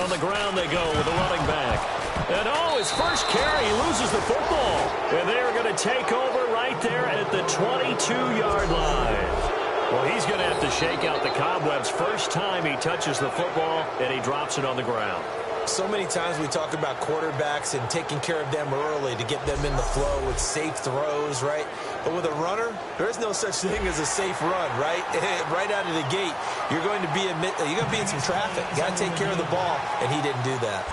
On the ground they go with the running back. And, his first carry, he loses the football. And they're going to take over right there at the 22-yard line. Well, he's going to have to shake out the cobwebs first time he touches the football, and he drops it on the ground. So many times we talk about quarterbacks and taking care of them early to get them in the flow with safe throws, right? But with a runner, there is no such thing as a safe run, right? Right out of the gate, you're going to be in some traffic. You got to take care of the ball, and he didn't do that.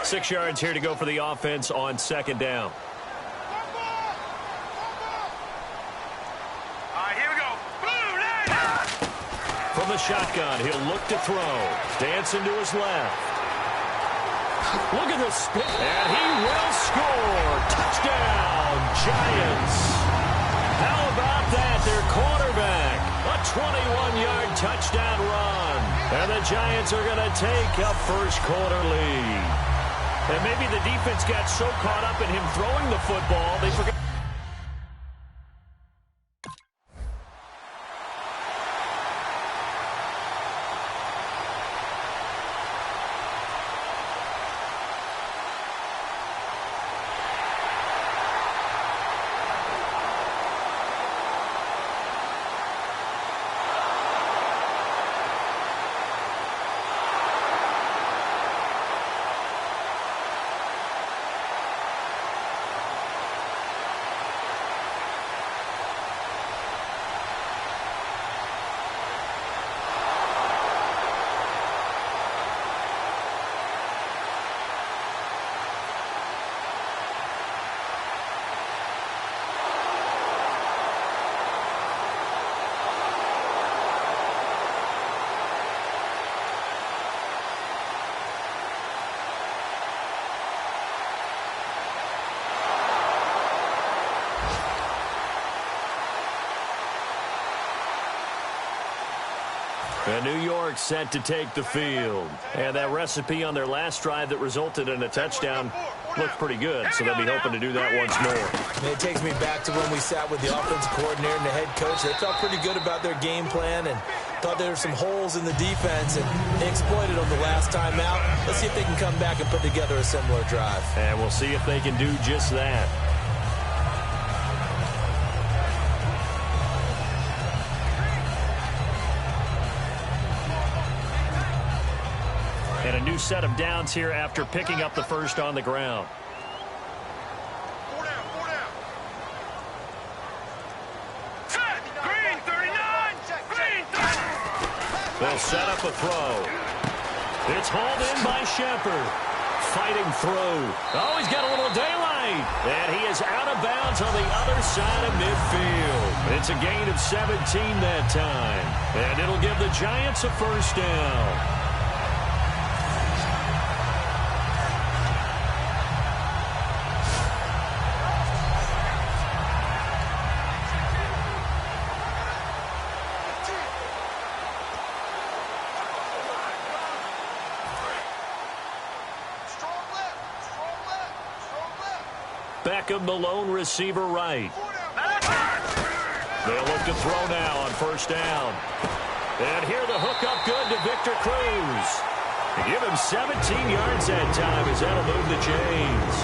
Six yards here to go for the offense on second down. All right, here we go. From the shotgun, he'll look to throw. Dancing to his left. Look at this spin. And he will score. Touchdown, Giants. How about that? Their quarterback. A 21-yard touchdown run. And the Giants are going to take a first-quarter lead. And maybe the defense got so caught up in him throwing the football, they forgot. And New York set to take the field. And that recipe on their last drive that resulted in a touchdown looked pretty good, so they'll be hoping to do that once more. And it takes me back to when we sat with the offensive coordinator and the head coach. They felt pretty good about their game plan and thought there were some holes in the defense, and they exploited them the last time out. Let's see if they can come back and put together a similar drive. And we'll see if they can do just that. And a new set of downs here after picking up the first on the ground. Four down. Set. Green 39. Green 30. They'll set up a throw. It's hauled in by Shepard. Fighting through. Oh, he's got a little daylight. And he is out of bounds on the other side of midfield. It's a gain of 17 that time. And it'll give the Giants a first down. Beckham, the lone receiver right. They'll look to throw now on first down. And here the hook up good to Victor Cruz. Give him 17 yards that time as that'll move the chains.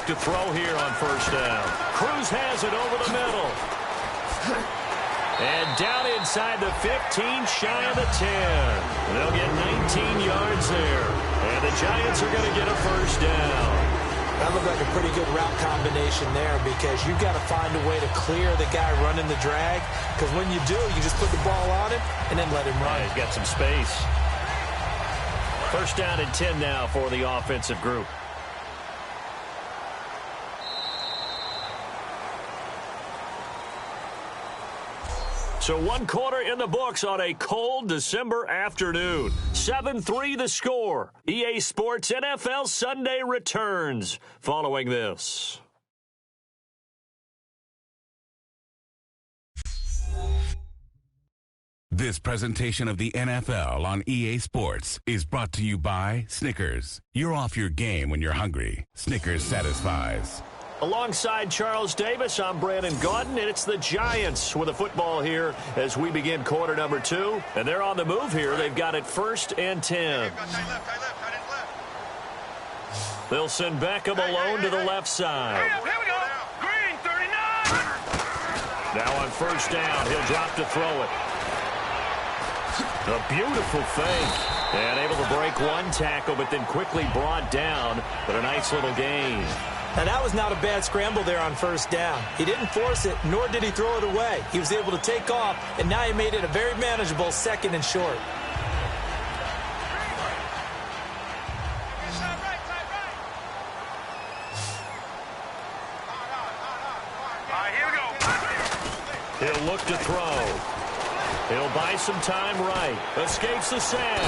To throw here on first down. Cruz has it over the middle. And down inside the 15, shy of the 10. They'll get 19 yards there. And the Giants are going to get a first down. That looked like a pretty good route combination there because you've got to find a way to clear the guy running the drag. Because when you do, you just put the ball on him and then let him run. He's got some space. First down and 10 now for the offensive group. So 1 quarter in the books on a cold December afternoon. 7-3 the score. EA Sports NFL Sunday returns following this. This presentation of the NFL on EA Sports is brought to you by Snickers. You're off your game when you're hungry. Snickers satisfies. Alongside Charles Davis, I'm Brandon Gaudin, and it's the Giants with a football here as we begin quarter number 2. And they're on the move here. They've got it 1st and 10. They'll send Beckham alone to the left side. Here we go. Green, 39. Now on 1st down, he'll drop to throw it. A beautiful fake. And able to break 1 tackle, but then quickly brought down. But a nice little gain. Now, that was not a bad scramble there on 1st down. He didn't force it, nor did he throw it away. He was able to take off, and now he made it a very manageable 2nd and short. All right, here we go. He'll look to throw. He'll buy some time right. Escapes the sack.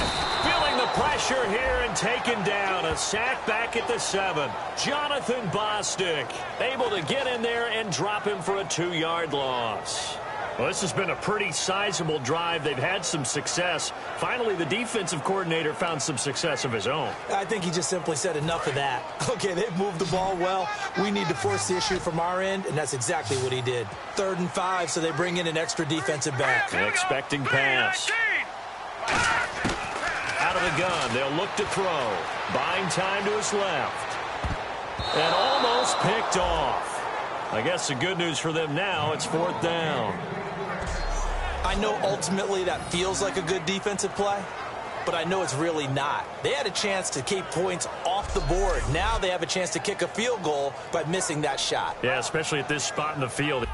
Feeling the pressure here and taken down. A sack back at the 7. Jonathan Bostic able to get in there and drop him for a 2-yard loss. Well, this has been a pretty sizable drive. They've had some success. Finally, the defensive coordinator found some success of his own. I think he just simply said enough of that. Okay, they've moved the ball well. We need to force the issue from our end, and that's exactly what he did. 3rd and 5, so they bring in an extra defensive back. An expecting pass. Out of the gun, they'll look to throw. Buying time to his left. And almost picked off. I guess the good news for them now, it's 4th down. I know ultimately that feels like a good defensive play, but I know it's really not. They had a chance to keep points off the board. Now they have a chance to kick a field goal by missing that shot. Yeah, especially at this spot in the field.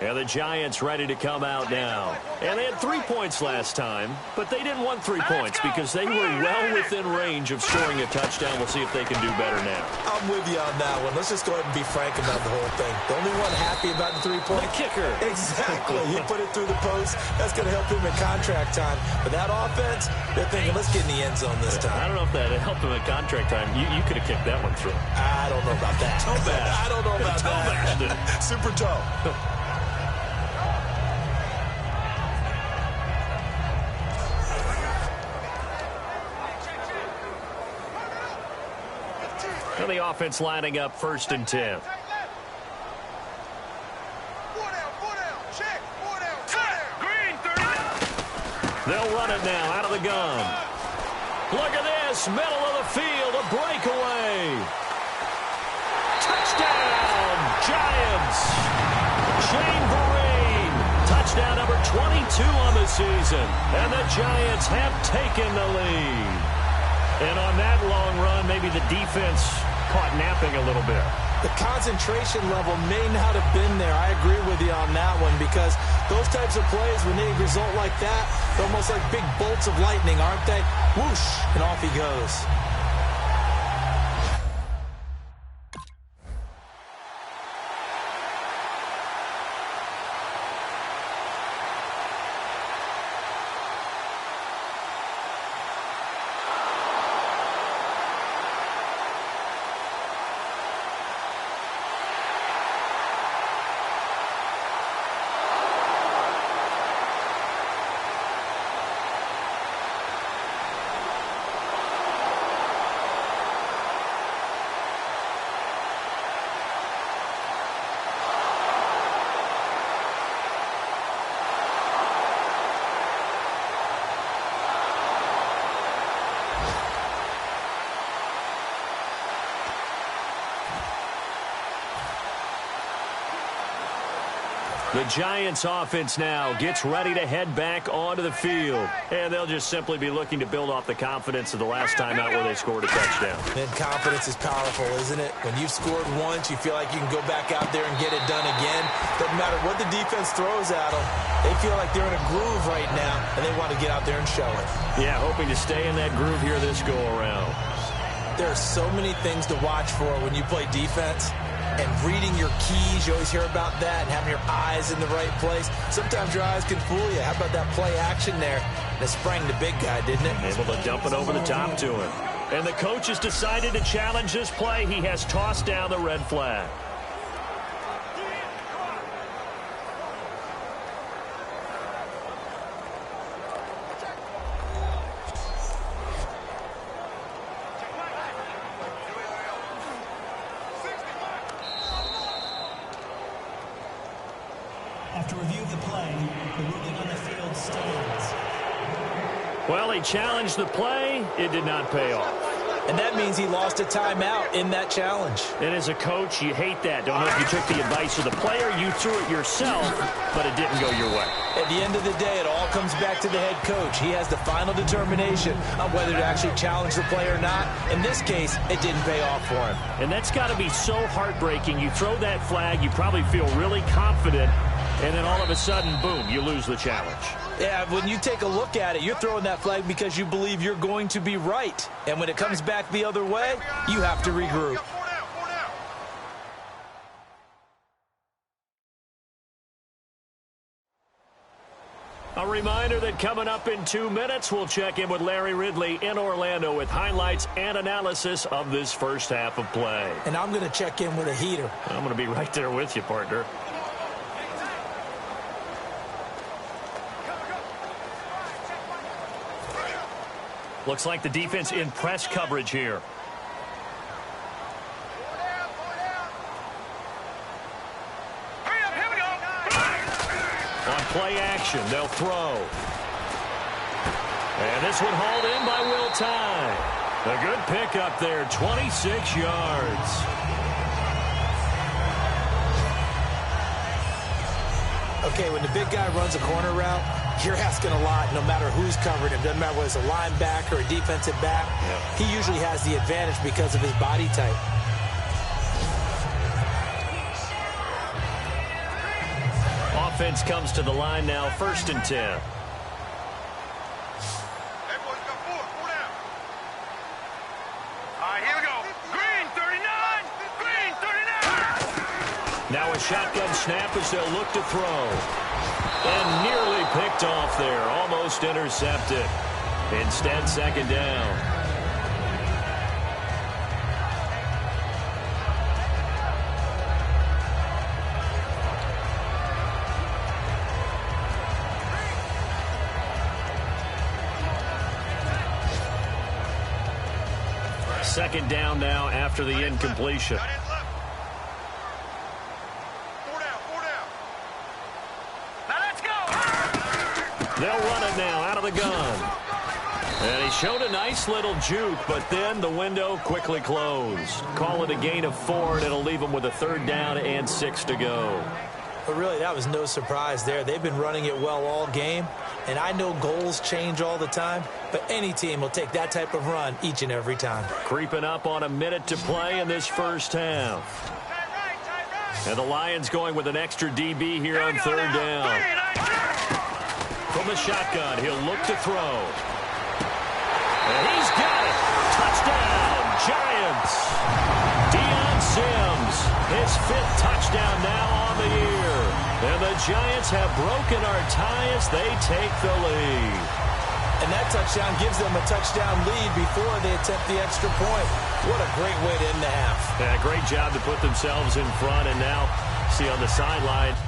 And the Giants ready to come out now. And they had 3 points last time, but they didn't want 3 points because they were well within range of scoring a touchdown. We'll see if they can do better now. I'm with you on that one. Let's just go ahead and be frank about the whole thing. The only one happy about the 3-point kicker. Exactly. He put it through the post. That's going to help him in contract time. But that offense, they're thinking, let's get in the end zone this time. I don't know if that helped him in contract time. You could have kicked that one through. I don't know about that. Toe bash. I don't know about that. Super toe. And the offense lining up 1st and 10. They'll run it now out of the gun. Look at this, middle of the field, a breakaway. Touchdown, Giants. Shane Vereen, touchdown number 22 on the season. And the Giants have taken the lead. And on that long run, maybe the defense caught napping a little bit. The concentration level may not have been there. I agree with you on that one because those types of plays, when they result like that, they're almost like big bolts of lightning, aren't they? Whoosh, and off he goes. The Giants offense now gets ready to head back onto the field. And they'll just simply be looking to build off the confidence of the last time out where they scored a touchdown. And confidence is powerful, isn't it? When you've scored once, you feel like you can go back out there and get it done again. Doesn't matter what the defense throws at them. They feel like they're in a groove right now, and they want to get out there and show it. Yeah, hoping to stay in that groove here this go-around. There are so many things to watch for when you play defense. And reading your keys, you always hear about that, and having your eyes in the right place. Sometimes your eyes can fool you. How about that play action there? And it sprang the big guy, didn't it? Able to dump it over the top to him. And the coach has decided to challenge this play. He has tossed down the red flag. After review of the play, the ruling on the field stands. Well, he challenged the play. It did not pay off. And that means he lost a timeout in that challenge. And as a coach, you hate that. Don't know if you took the advice of the player, you threw it yourself, but it didn't go your way. At the end of the day, it all comes back to the head coach. He has the final determination on whether to actually challenge the play or not. In this case, it didn't pay off for him. And that's got to be so heartbreaking. You throw that flag, you probably feel really confident, and then all of a sudden, boom, you lose the challenge. Yeah, when you take a look at it, you're throwing that flag because you believe you're going to be right. And when it comes back the other way, you have to regroup. A reminder that coming up in 2 minutes, we'll check in with Larry Ridley in Orlando with highlights and analysis of this first half of play. And I'm going to check in with a heater. I'm going to be right there with you, partner. Looks like the defense in press coverage here. On play action, they'll throw. And this one hauled in by Will Tye. A good pickup there, 26 yards. Okay, when the big guy runs a corner route, you're asking a lot no matter who's covering him. Doesn't matter whether it's a linebacker or a defensive back. Yeah. He usually has the advantage because of his body type. Offense comes to the line now, 1st and 10. Hey, boys, got four down. All right, here we go. Green, 39. Green, 39. Now a shotgun snap as they'll look to throw. And nearly picked off there. Almost intercepted. Instead, 2nd down. Second down now after the incompletion. They'll run it now out of the gun. And he showed a nice little juke, but then the window quickly closed. Call it a gain of 4, and it'll leave them with a 3rd down and 6 to go. But really, that was no surprise there. They've been running it well all game. And I know goals change all the time, but any team will take that type of run each and every time. Creeping up on a minute to play in this first half. And the Lions going with an extra DB here on 3rd down. From the shotgun, he'll look to throw. And he's got it. Touchdown, Giants. Deion Sims, his 5th touchdown now on the year. And the Giants have broken our tie as they take the lead. And that touchdown gives them a touchdown lead before they attempt the extra point. What a great way to end the half. Yeah, great job to put themselves in front, and now see on the sideline.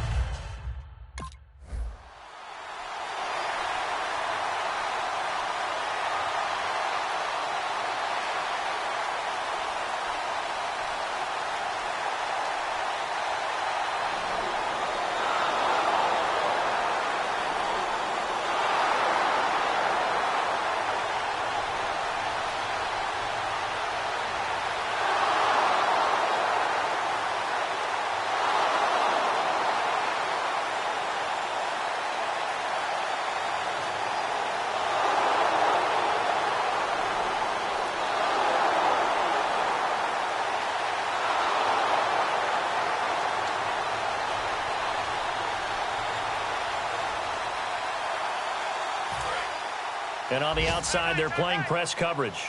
And on the outside, they're playing press coverage.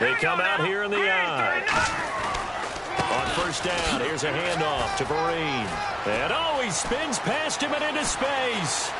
They come out here in the eye. On first down, here's a handoff to Vereen. And he spins past him and into space.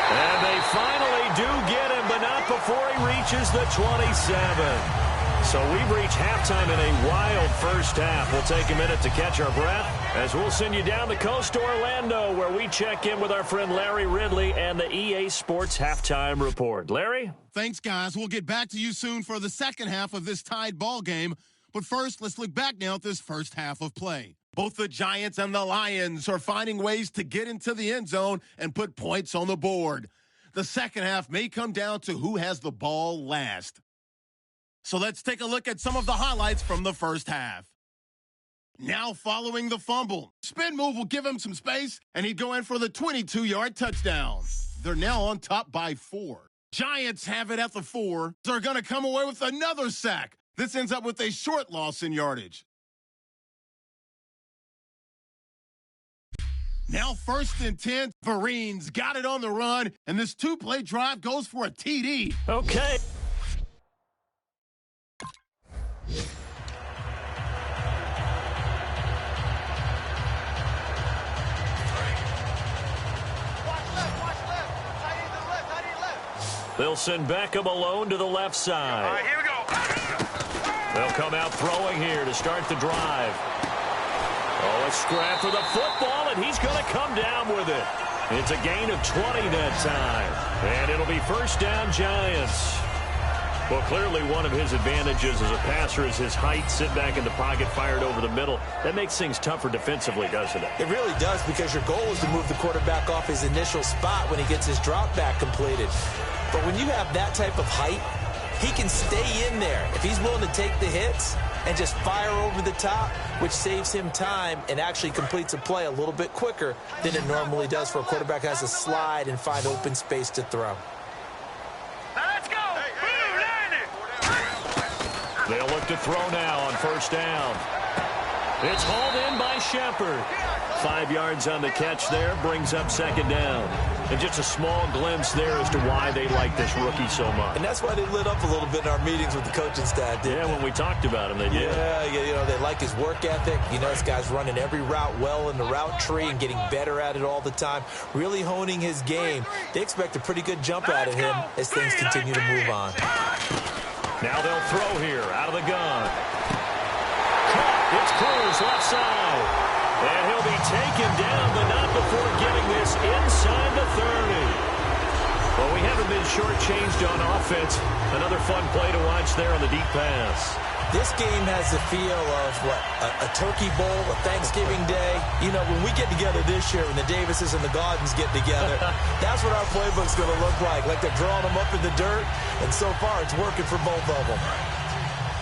And they finally do get him, but not before he reaches the 27. So we've reached halftime in a wild first half. We'll take a minute to catch our breath as we'll send you down the coast to Orlando, where we check in with our friend Larry Ridley and the EA Sports Halftime Report. Larry? Thanks, guys. We'll get back to you soon for the second half of this tied ball game. But first, let's look back now at this first half of play. Both the Giants and the Lions are finding ways to get into the end zone and put points on the board. The second half may come down to who has the ball last. So let's take a look at some of the highlights from the first half. Now following the fumble, spin move will give him some space, and he'd go in for the 22-yard touchdown. They're now on top by 4. Giants have it at the 4. They're going to come away with another sack. This ends up with a short loss in yardage. Now 1st and 10, Vereen's got it on the run, and this 2-play drive goes for a TD. Okay. They'll send Beckham alone to the left side. All right, here we go. They'll come out throwing here to start the drive. A scrap for the football, and he's going to come down with it. It's a gain of 20 that time. And it'll be first down, Giants. Well, clearly one of his advantages as a passer is his height. Sit back in the pocket, fired over the middle. That makes things tougher defensively, doesn't it? It really does, because your goal is to move the quarterback off his initial spot when he gets his drop back completed. But when you have that type of height, he can stay in there if he's willing to take the hits and just fire over the top, which saves him time and actually completes a play a little bit quicker than it normally does for a quarterback who has to slide and find open space to throw. Let's go. They'll look to throw now on first down. It's hauled in by Shepard. 5 yards on the catch there, brings up second down. And just a small glimpse there as to why they like this rookie so much. And that's why they lit up a little bit in our meetings with the coaching staff, didn't they? When we talked about him, they did. Yeah, they like his work ethic. This guy's running every route well in the route tree and getting better at it all the time, really honing his game. They expect a pretty good jump out of him as things continue to move on. Now they'll throw here out of the gun. It's Cruz left side. And he'll be taken down, but not before getting this inside the 30. Well, we haven't been shortchanged on offense. Another fun play to watch there on the deep pass. This game has the feel of, a turkey bowl, a Thanksgiving day. When we get together this year, when the Davises and the Gaudens get together, that's what our playbook's going to look like. Like they're drawing them up in the dirt, and so far it's working for both of them.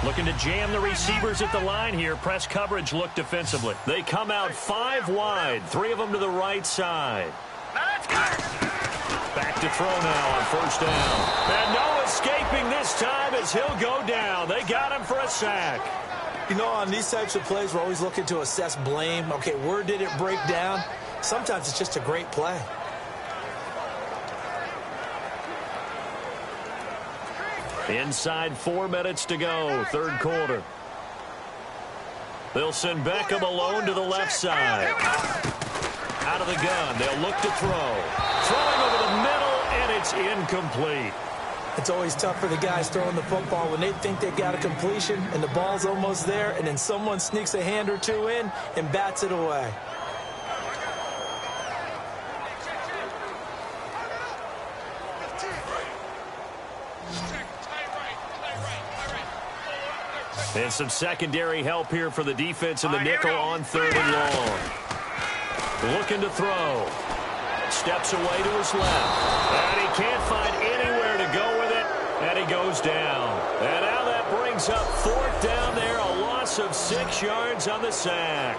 Looking to jam the receivers at the line here. Press coverage look defensively. They come out 5 wide, 3 of them to the right side. Back to throw now on first down. And no escaping this time as he'll go down. They got him for a sack. On these types of plays, we're always looking to assess blame. Okay, where did it break down? Sometimes it's just a great play. Inside 4 minutes to go, third quarter. They'll send Beckham alone to the left side. Out of the gun, they'll look to throw. Throwing over the middle, and it's incomplete. It's always tough for the guys throwing the football when they think they've got a completion and the ball's almost there, and then someone sneaks a hand or two in and bats it away. And some secondary help here for the defense in the nickel on 3rd and long. Looking to throw. Steps away to his left. And he can't find anywhere to go with it. And he goes down. And now that brings up fourth down there. A loss of 6 yards on the sack.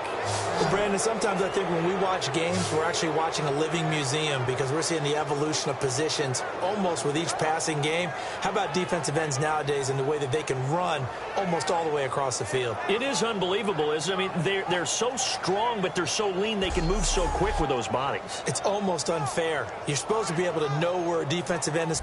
Well, Brandon, sometimes I think when we watch games, we're actually watching a living museum because we're seeing the evolution of positions almost with each passing game. How about defensive ends nowadays and the way that they can run almost all the way across the field? It is unbelievable, isn't it? I mean, they're so strong, but they're so lean. They can move so quick with those bodies. It's almost unfair. You're supposed to be able to know where a defensive end is.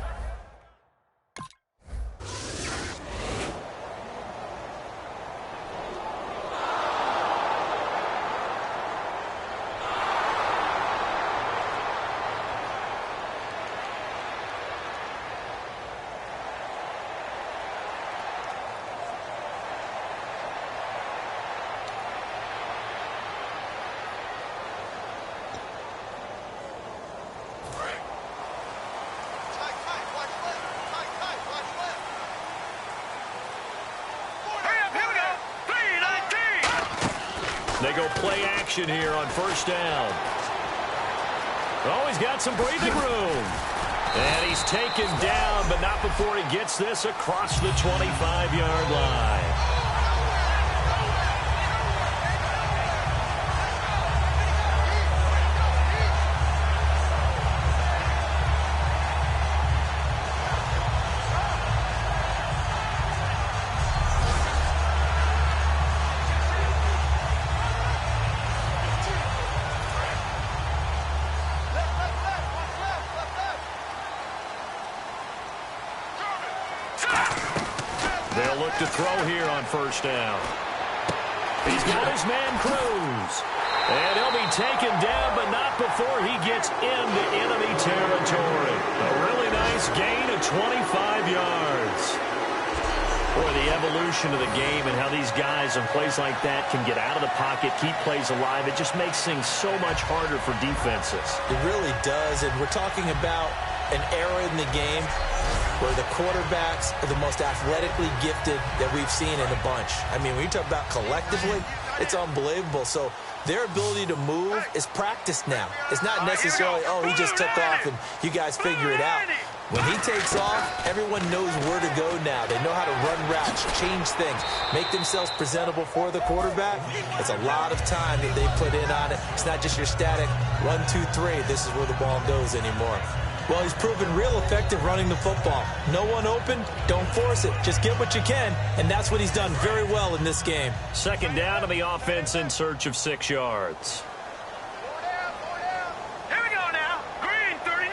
They go play action here on first down. Oh, he's got some breathing room. And he's taken down, but not before he gets this across the 25-yard line. They'll look to throw here on first down. He's got his man Cruz. And he'll be taken down, but not before he gets into enemy territory. A really nice gain of 25 yards. Boy, the evolution of the game and how these guys on plays like that can get out of the pocket, keep plays alive, it just makes things so much harder for defenses. It really does, and we're talking about an era in the game where the quarterbacks are the most athletically gifted that we've seen in a bunch. I mean, when you talk about collectively, it's unbelievable. So their ability to move is practiced now. It's not necessarily, oh, he just took off and you guys figure it out. When he takes off, everyone knows where to go now. They know how to run routes, change things, make themselves presentable for the quarterback. It's a lot of time that they put in on it. It's not just your static 1, 2, 3. This is where the ball goes anymore. Well, he's proven real effective running the football. No one open, don't force it. Just get what you can, and that's what he's done very well in this game. Second down to the offense in search of 6 yards. Here we go now. Green 39.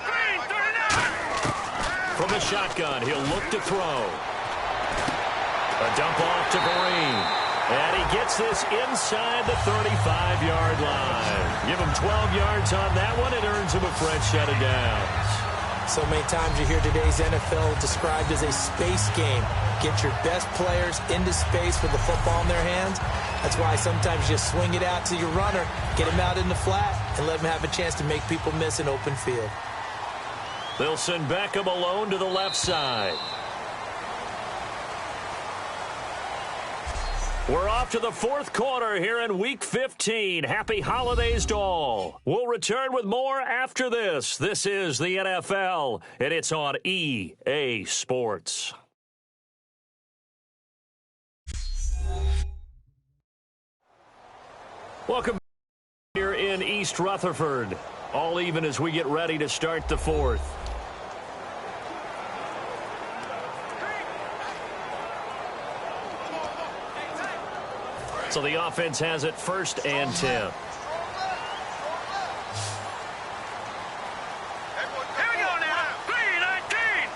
Green 39. From the shotgun, he'll look to throw. A dump off to Vereen. And he gets this inside the 35-yard line. Give him 12 yards on that one. It earns him a fresh set of downs. So many times you hear today's NFL described as a space game. Get your best players into space with the football in their hands. That's why sometimes you swing it out to your runner, get him out in the flat, and let him have a chance to make people miss an open field. They'll send Beckham alone to the left side. We're off to the fourth quarter here in Week 15. Happy holidays to all. We'll return with more after this. This is the NFL, and it's on EA Sports. Welcome here in East Rutherford. All even as we get ready to start the fourth. So the offense has it 1st and 10. Here we go now. 3-19.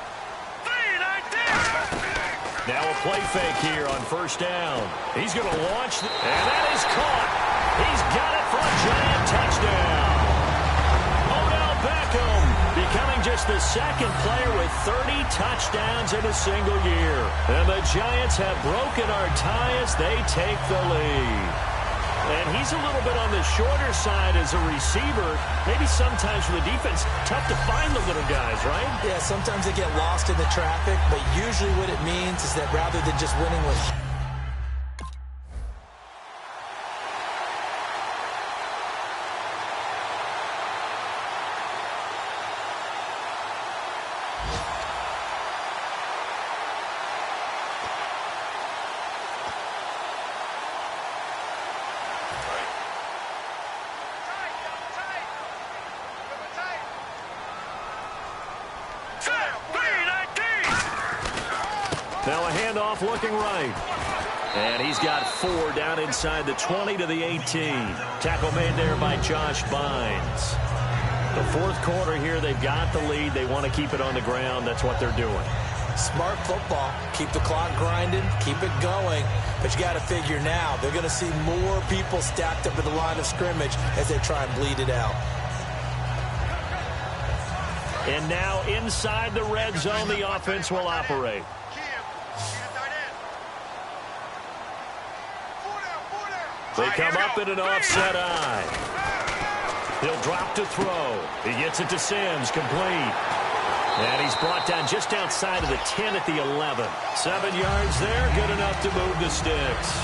3-19. Now a play fake here on 1st down. He's going to launch, and that is caught. He's got it for a giant touchdown. Odell Beckham becoming just the second player with 30 touchdowns in a single year. And the Giants have broken our tie as they take the lead. And he's a little bit on the shorter side as a receiver. Maybe sometimes for the defense, tough to find the little guys, right? Yeah, sometimes they get lost in the traffic, but usually what it means is that rather than just winning with Now a handoff looking right. And he's got 4 down inside the 20 to the 18. Tackle made there by Josh Bynes. The fourth quarter here, they've got the lead. They want to keep it on the ground. That's what they're doing. Smart football. Keep the clock grinding. Keep it going. But you got to figure now, they're going to see more people stacked up at the line of scrimmage as they try and bleed it out. And now inside the red zone, the offense will operate. They come up in an offset eye. He'll drop to throw. He gets it to Sims, complete. And he's brought down just outside of the 10 at the 11. 7 yards there, good enough to move the sticks.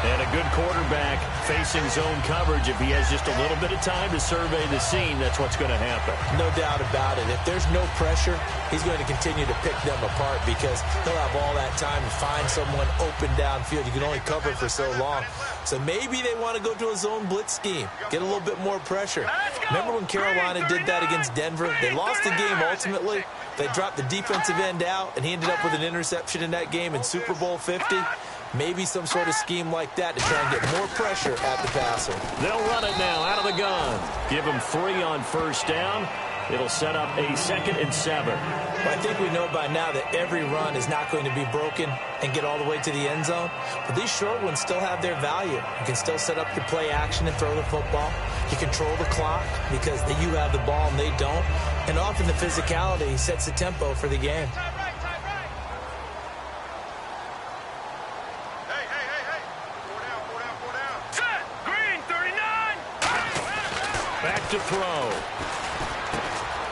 And a good quarterback facing zone coverage. If he has just a little bit of time to survey the scene, that's what's going to happen. No doubt about it. If there's no pressure, he's going to continue to pick them apart because he'll have all that time to find someone open downfield. You can only cover for so long. So maybe they want to go to a zone blitz scheme, get a little bit more pressure. Remember when Carolina did that against Denver? They lost the game ultimately. They dropped the defensive end out, and he ended up with an interception in that game in Super Bowl 50. Maybe some sort of scheme like that to try and get more pressure at the passer. They'll run it now out of the gun. Give him 3 on first down. It'll set up a 2nd and 7. Well, I think we know by now that every run is not going to be broken and get all the way to the end zone. But these short ones still have their value. You can still set up your play action and throw the football. You control the clock because you have the ball and they don't. And often the physicality sets the tempo for the game. Back to throw.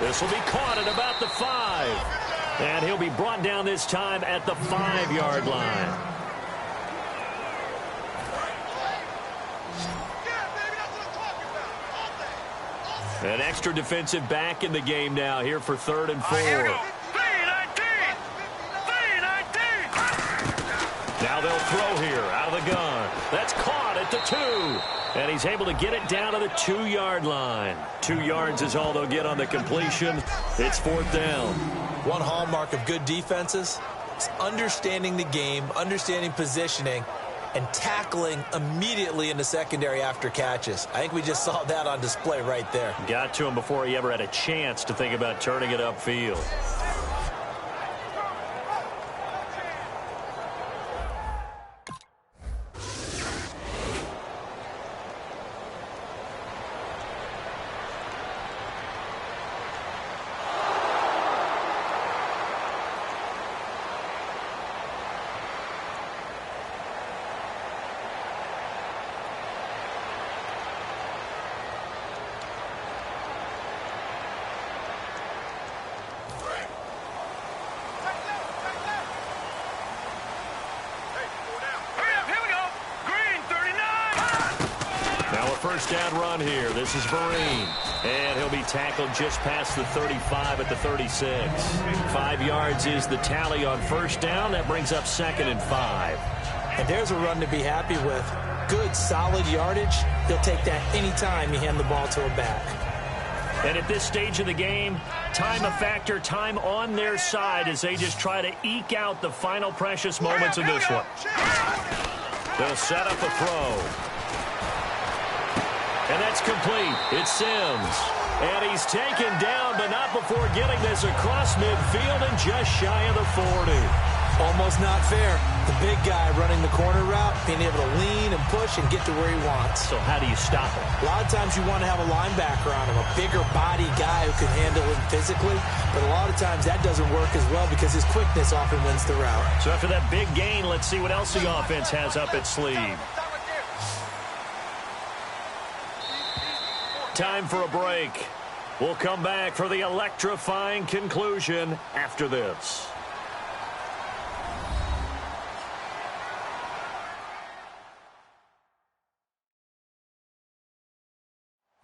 This will be caught at about the 5. And he'll be brought down this time at the 5-yard line. An extra defensive back in the game now here for 3rd and 4. Now they'll throw here out of the gun. That's caught at the 2. And he's able to get it down to the 2-yard line. 2 yards is all they'll get on the completion. It's 4th down. One hallmark of good defenses is understanding the game, understanding positioning, and tackling immediately in the secondary after catches. I think we just saw that on display right there. Got to him before he ever had a chance to think about turning it upfield. First down run here. This is Vereen. And he'll be tackled just past the 35 at the 36. 5 yards is the tally on first down. That brings up 2nd and 5. And there's a run to be happy with. Good, solid yardage. He'll take that anytime you hand the ball to a back. And at this stage of the game, time a factor, time on their side as they just try to eke out the final precious moments of this one. They'll set up a throw. And that's complete. It's Sims. And he's taken down, but not before getting this across midfield and just shy of the 40. Almost not fair. The big guy running the corner route, being able to lean and push and get to where he wants. So how do you stop him? A lot of times you want to have a linebacker on him, a bigger body guy who can handle him physically. But a lot of times that doesn't work as well because his quickness often wins the route. So after that big gain, let's see what else the offense has up its sleeve. Time for a break. We'll come back for the electrifying conclusion after this.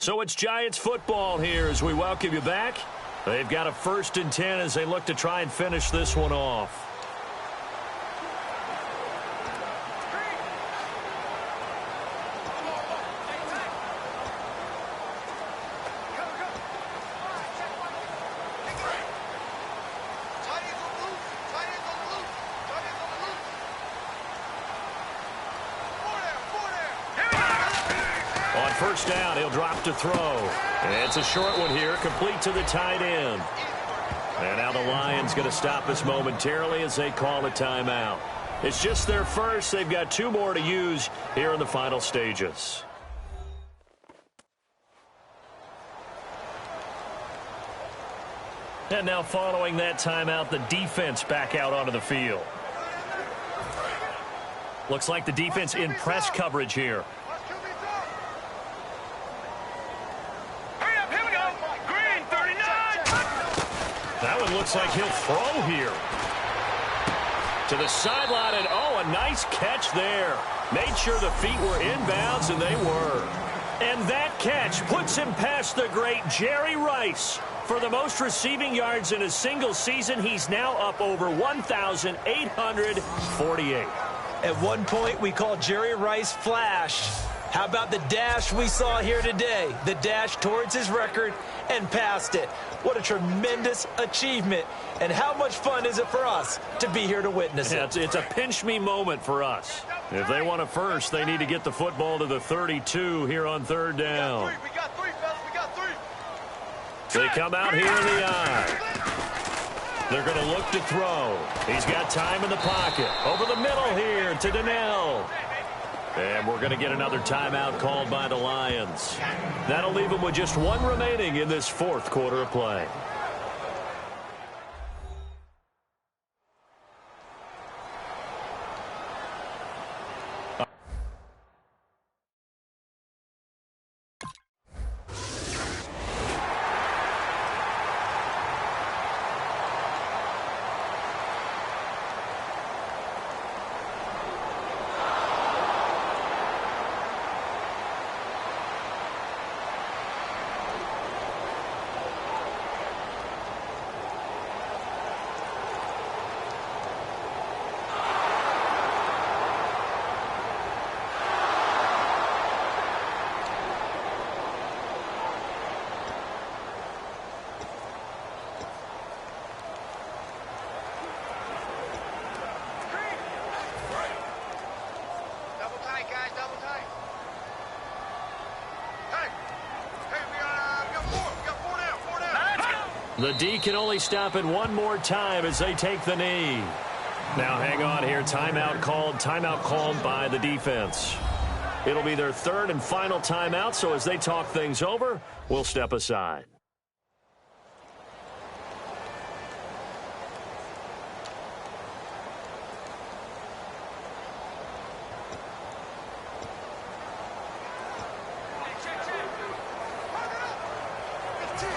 So it's Giants football here as we welcome you back. They've got a 1st and 10 as they look to try and finish this one off. first down. He'll drop to throw. And it's a short one here, complete to the tight end. And now the Lions going to stop us momentarily as they call a timeout. It's just their first. They've got 2 more to use here in the final stages. And now following that timeout, the defense back out onto the field. Looks like the defense in press coverage here. Hurry up, here we go. Green, 39. That one looks like he'll throw here. To the sideline, and oh, a nice catch there. Made sure the feet were inbounds, and they were. And that catch puts him past the great Jerry Rice. For the most receiving yards in a single season, he's now up over 1,848. At one point, we called Jerry Rice Flash. How about the dash we saw here today? The dash towards his record and past it. What a tremendous achievement. And how much fun is it for us to be here to witness it? It's a pinch-me moment for us. If they want it first, they need to get the football to the 32 here on third down. We got three, fellas. We got 3. They come out here in the eye. They're going to look to throw. He's got time in the pocket. Over the middle here to Donnell. And we're going to get another timeout called by the Lions. That'll leave them with just 1 remaining in this 4th quarter of play. The D can only stop it 1 more time as they take the knee. Now hang on here. Timeout called by the defense. It'll be their 3rd and final timeout, so as they talk things over, we'll step aside.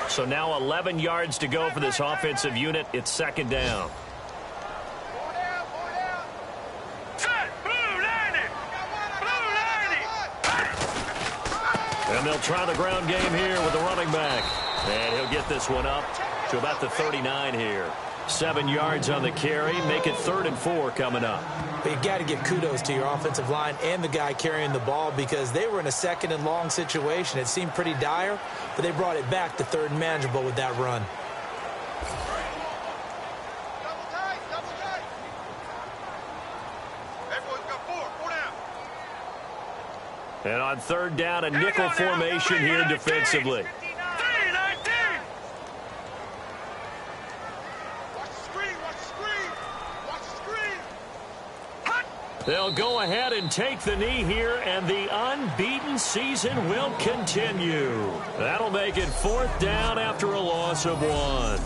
So now 11 yards to go for this offensive unit. It's 2nd down. Set, blue 90. Blue 90. And they'll try the ground game here with the running back. And he'll get this one up to about the 39 here. 7 yards on the carry. Make it 3rd and 4 coming up. But you got to give kudos to your offensive line and the guy carrying the ball because they were in a 2nd and long situation. It seemed pretty dire, but they brought it back to 3rd and manageable with that run. Double tight, double tight. Everyone's got 4 down. And on 3rd down, a nickel formation here defensively. They'll go ahead and take the knee here, and the unbeaten season will continue. That'll make it 4th down after a loss of 1.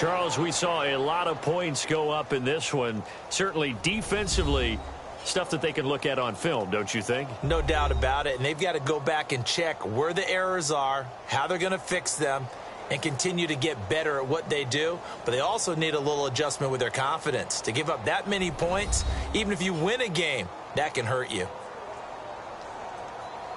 Charles, we saw a lot of points go up in this one. Certainly defensively, stuff that they can look at on film, don't you think? No doubt about it. And they've got to go back and check where the errors are, how they're going to fix them, and continue to get better at what they do. But they also need a little adjustment with their confidence. To give up that many points, even if you win a game, that can hurt you.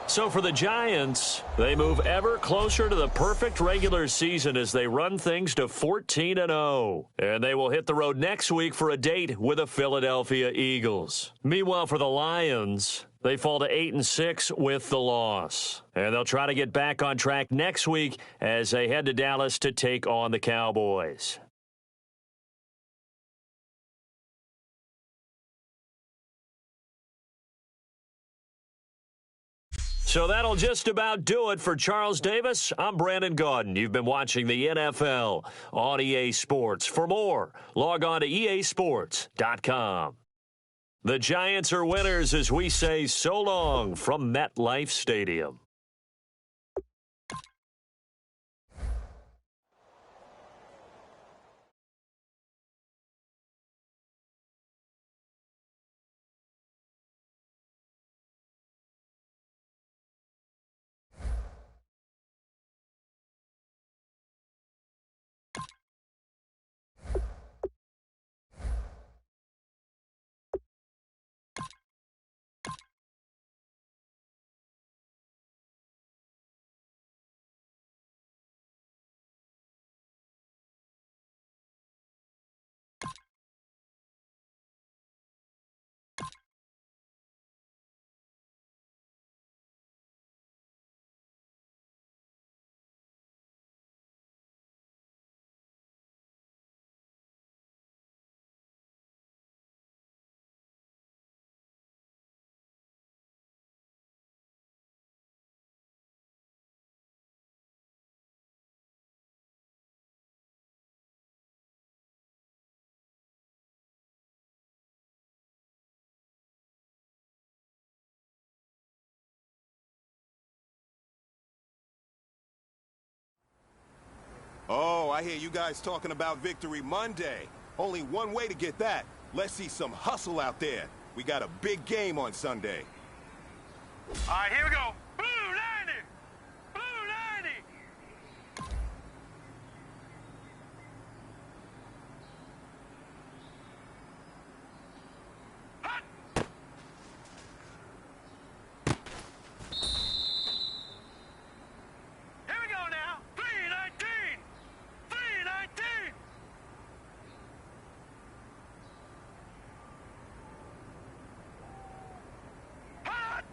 So for the Giants, they move ever closer to the perfect regular season as they run things to 14-0. And they will hit the road next week for a date with the Philadelphia Eagles. Meanwhile, for the Lions, they fall to 8-6 with the loss. And they'll try to get back on track next week as they head to Dallas to take on the Cowboys. So that'll just about do it for Charles Davis. I'm Brandon Gaudin. You've been watching the NFL on EA Sports. For more, log on to easports.com. The Giants are winners as we say so long from MetLife Stadium. Oh, I hear you guys talking about Victory Monday. Only one way to get that. Let's see some hustle out there. We got a big game on Sunday. All right, here we go. Blue 90! Blue 90! Hot! Here we go now. 319! 319! Hot!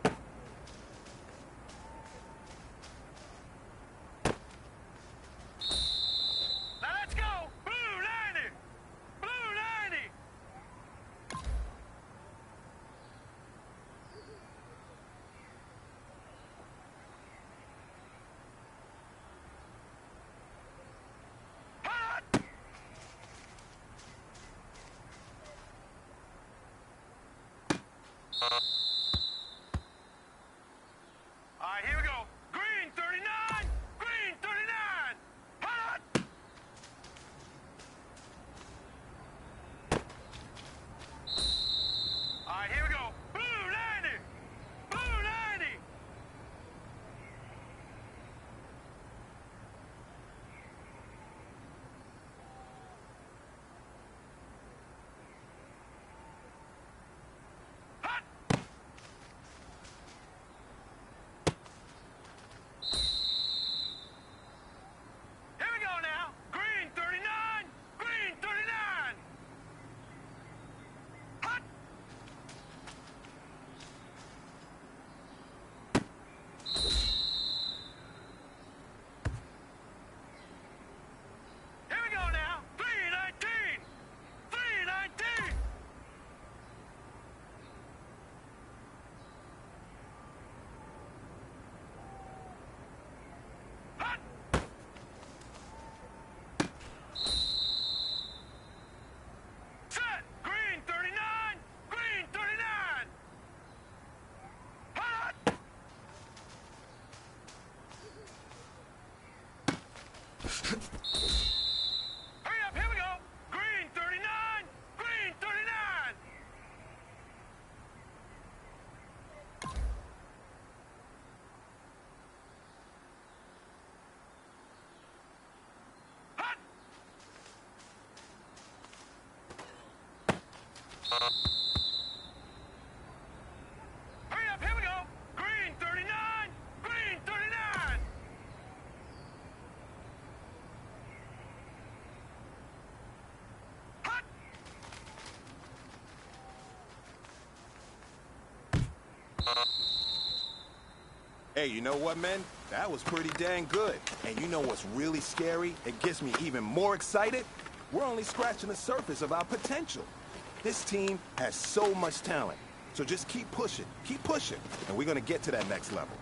Hey, you know what, man? That was pretty dang good. And you know what's really scary? It gets me even more excited. We're only scratching the surface of our potential. This team has so much talent. So just keep pushing, and we're going to get to that next level.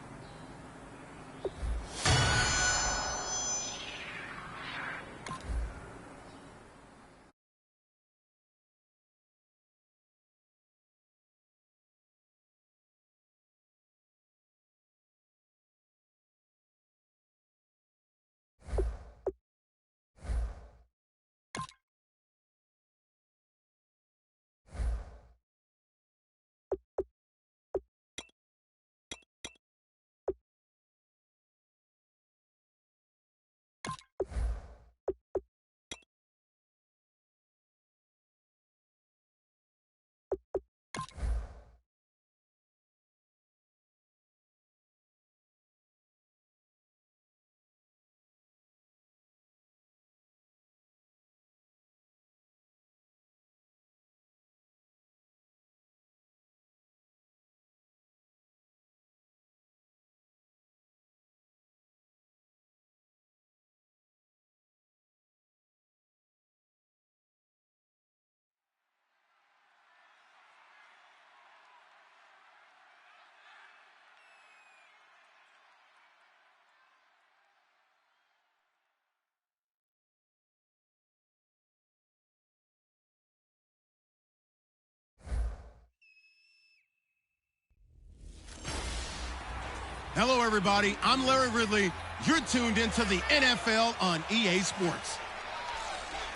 Hello, everybody. I'm Larry Ridley. You're tuned into the NFL on EA Sports.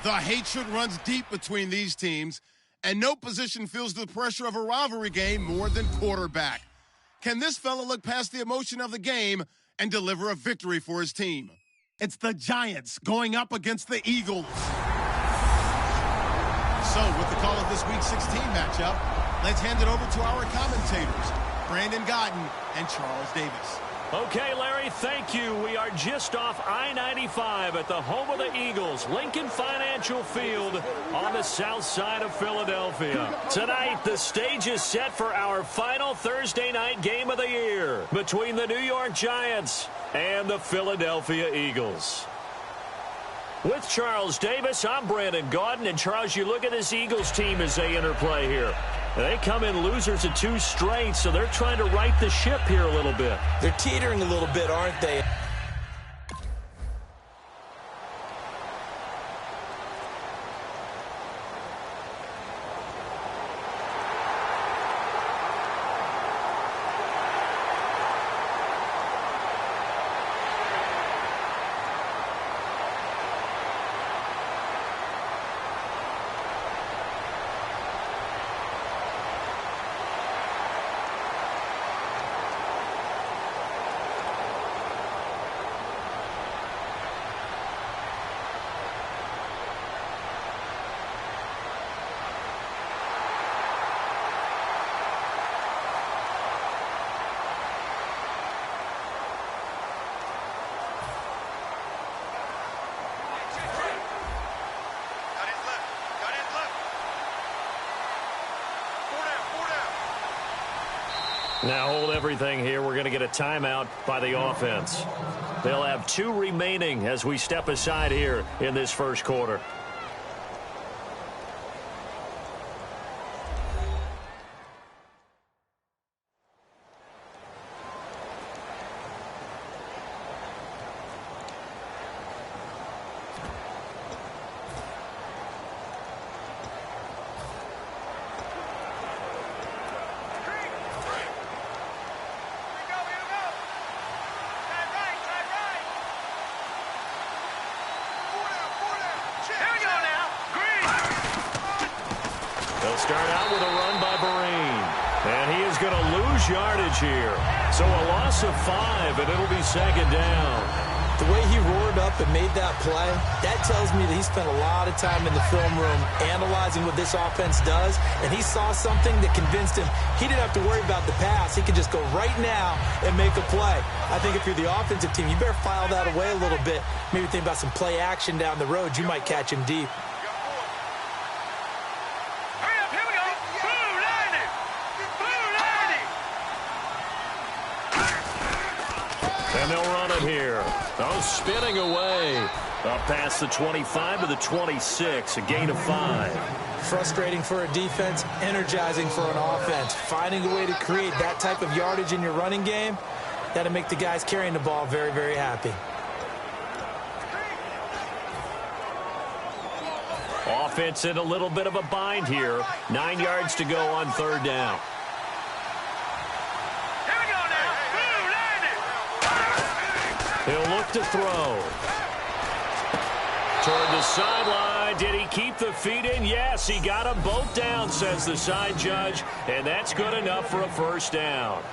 The hatred runs deep between these teams, and no position feels the pressure of a rivalry game more than quarterback. Can this fella look past the emotion of the game and deliver a victory for his team? It's the Giants going up against the Eagles. So, with the call of this Week 16 matchup, let's hand it over to our commentators, Brandon Godden and Charles Davis. Okay, Larry, thank you. We are just off I-95 at the home of the Eagles, Lincoln Financial Field on the south side of Philadelphia. Tonight, the stage is set for our final Thursday night game of the year between the New York Giants and the Philadelphia Eagles. With Charles Davis, I'm Brandon Gaudin. And, Charles, you look at this Eagles team as they interplay here. They come in losers of 2 straight, so they're trying to right the ship here a little bit. They're teetering a little bit, aren't they? Now hold everything here. We're going to get a timeout by the offense. They'll have 2 remaining as we step aside here in this first quarter. They'll start out with a run by Barine. And he is going to lose yardage here. So a loss of 5, and it'll be second down. The way he roared up and made that play, that tells me that he spent a lot of time in the film room analyzing what this offense does, and he saw something that convinced him he didn't have to worry about the pass. He could just go right now and make a play. I think if you're the offensive team, you better file that away a little bit. Maybe think about some play action down the road. You might catch him deep. here. Oh, spinning away. Up past the 25 to the 26, a gain of 5. Frustrating for a defense, energizing for an offense. Finding a way to create that type of yardage in your running game, that'll make the guys carrying the ball very, very happy. Offense in a little bit of a bind here. 9 yards to go on 3rd down. Here we go now. He'll look to throw. Toward the sideline. Did he keep the feet in? Yes, he got them both down, says the side judge. And that's good enough for a 1st down.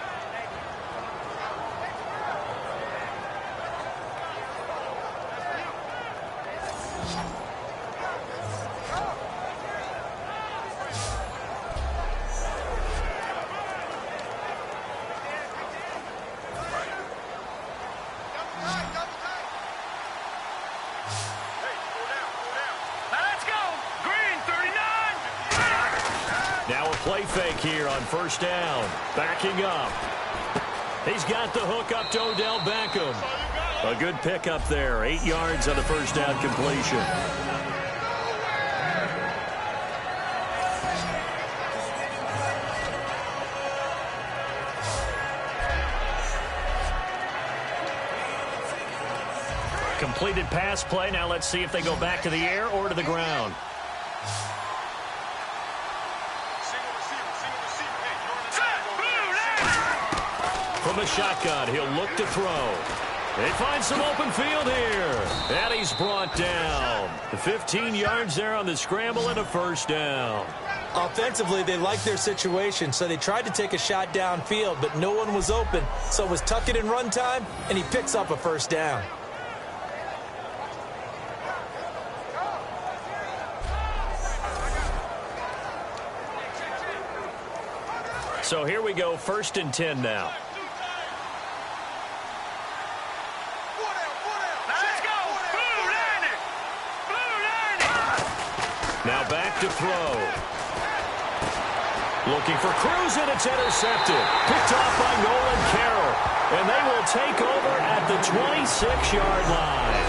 Play fake here on 1st down. Backing up. He's got the hook up to Odell Beckham. A good pickup there. 8 yards on the 1st down completion. Completed pass play. Now let's see if they go back to the air or to the ground. From the shotgun, he'll look to throw. They find some open field here. And he's brought down. 15 yards there on the scramble and a 1st down. Offensively, they liked their situation, so they tried to take a shot downfield, but no one was open. So it was tuck it in run time, and he picks up a 1st down. So here we go, 1st and 10 now. Now back to throw. Looking for Cruz, and it's intercepted. Picked off by Nolan Carroll. And they will take over at the 26-yard line.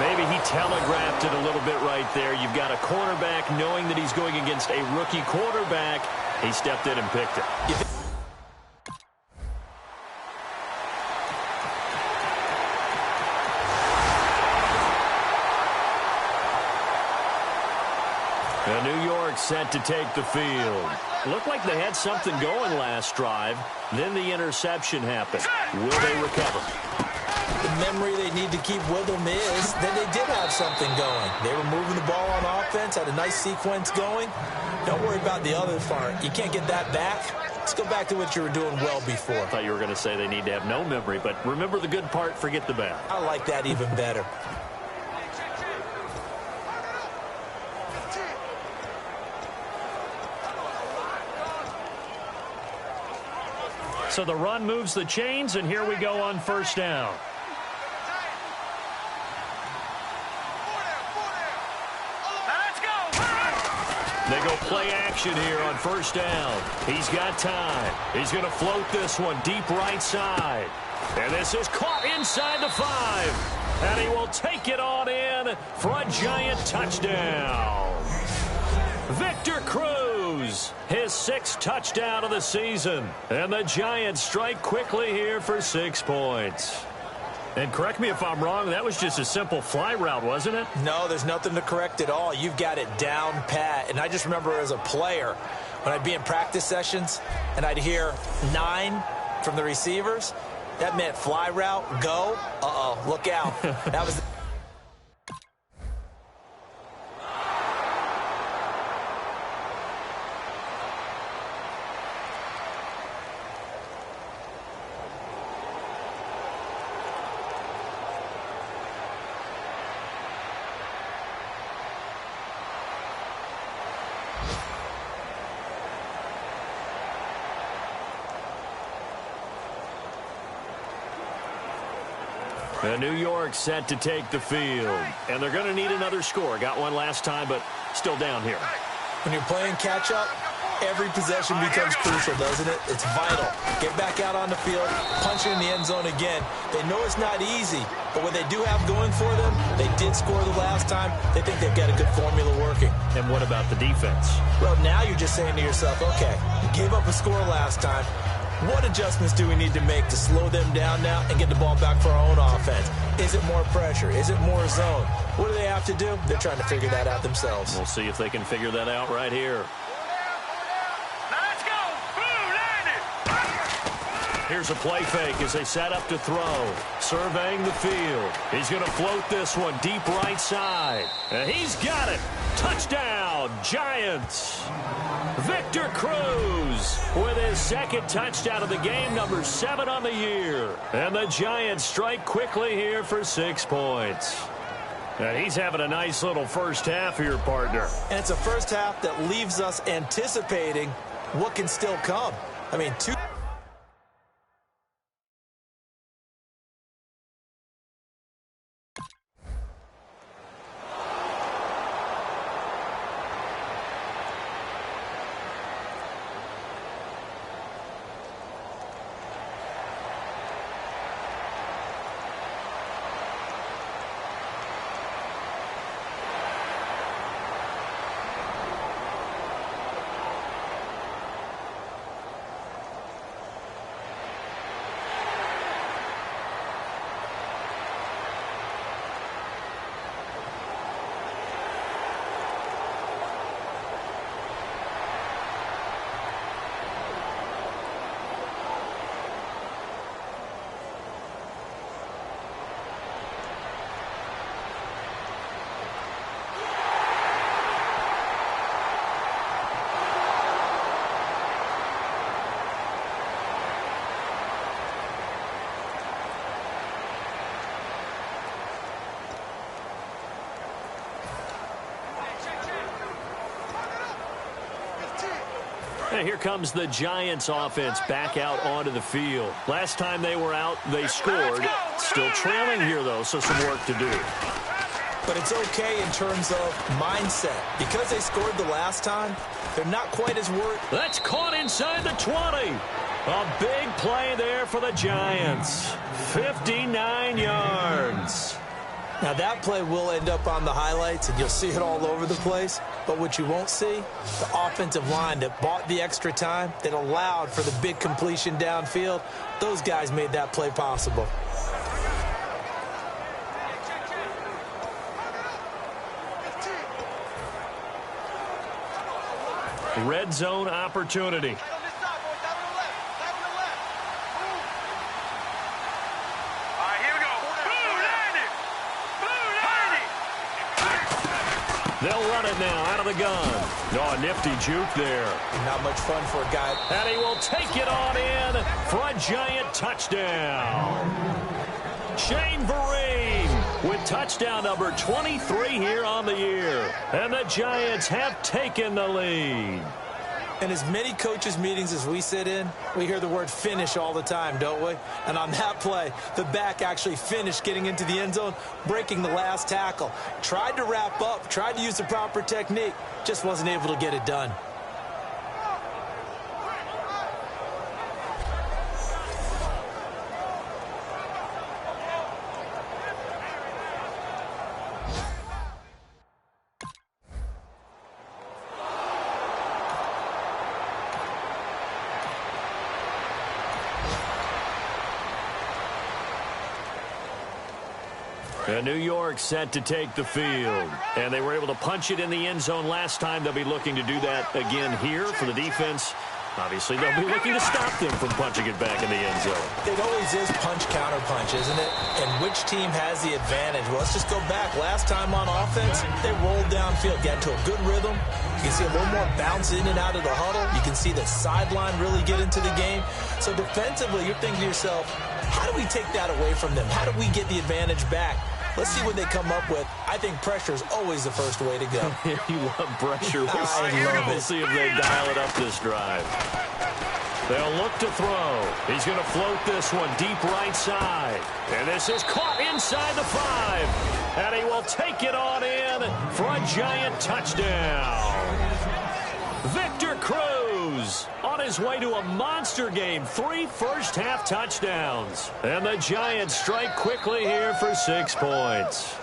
Maybe he telegraphed it a little bit right there. You've got a cornerback knowing that he's going against a rookie quarterback. He stepped in and picked it. New York set to take the field. Looked like they had something going last drive. Then the interception happened. Will they recover? The memory they need to keep with them is that they did have something going. They were moving the ball on offense, had a nice sequence going. Don't worry about the other part. You can't get that back. Let's go back to what you were doing well before. I thought you were going to say they need to have no memory, but remember the good part, forget the bad. I like that even better. So the run moves the chains, and here we go on 1st down. They go play action here on 1st down. He's got time. He's going to float this one deep right side. And this is caught inside the 5. And he will take it on in for a giant touchdown. Victor Cruz, his 6th touchdown of the season. And the Giants strike quickly here for 6 points. And correct me if I'm wrong, that was just a simple fly route, wasn't it? No, there's nothing to correct at all. You've got it down pat. And I just remember as a player, when I'd be in practice sessions and I'd hear 9 from the receivers, that meant fly route, go, uh-oh, look out. That was... New York set to take the field. And they're going to need another score. Got one last time, but still down here. When you're playing catch-up, Every possession becomes crucial, doesn't it? It's vital. Get back out on the field, punch it in the end zone again. They know it's not easy, but what they do have going for them, they did score the last time. They think they've got a good formula working. And what about the defense? Well, now you're just saying to yourself, okay, you gave up a score last time. What adjustments do we need to make to slow them down now and get the ball back for our own offense? Is it more pressure? Is it more zone? What do they have to do? They're trying to figure that out themselves. We'll see if they can figure that out right here. Here's a play fake as they set up to throw. Surveying the field. He's going to float this one deep right side. And he's got it. Touchdown, Giants. Victor Cruz with his second touchdown of the game, number 7 on the year. And the Giants strike quickly here for 6 points. And he's having a nice little first half here, partner. And it's a first half that leaves us anticipating what can still come. I mean, And here comes the Giants offense back out onto the field. Last time they were out, they scored. Still trailing here, though, so some work to do. but it's okay in terms of mindset. Because they scored the last time, they're not quite as worried. That's caught inside the 20. A big play there for the Giants. 59 yards. Now, that play will end up on the highlights, and you'll see it all over the place. But what you won't see, the offensive line that bought the extra time, that allowed for the big completion downfield, those guys made that play possible. Red zone opportunity. They'll run it now out of the gun. Oh, a nifty juke there. Not much fun for a guy. And he will take it on in for a Giant touchdown. Shane Vereen with touchdown number 23 here on the year. And the Giants have taken the lead. In as many coaches' meetings as we sit in, we hear the word finish all the time, don't we? And on that play, the back actually finished getting into the end zone, breaking the last tackle. Tried to wrap up, tried to use the proper technique, just wasn't able to get it done. And New York set to take the field. And they were able to punch it in the end zone last time. They'll be looking to do that again here for the defense. Obviously, they'll be looking to stop them from punching it back in the end zone. It always is punch-counter-punch, isn't it? And which team has the advantage? Well, let's just go back. Last time on offense, they rolled downfield, got into a good rhythm. You can see a little more bounce in and out of the huddle. You can see the sideline really get into the game. So defensively, you're thinking to yourself, how do we take that away from them? How do we get the advantage back? Let's see what they come up with. I think pressure is always the first way to go. You love pressure. I love it. We'll see if they dial it up this drive. They'll look to throw. He's going to float this one deep right side. And this is caught inside the 5. And he will take it on in for a Giant touchdown. Victor Cruz on his way to a monster game. 3 first-half touchdowns. And the Giants strike quickly here for 6 points.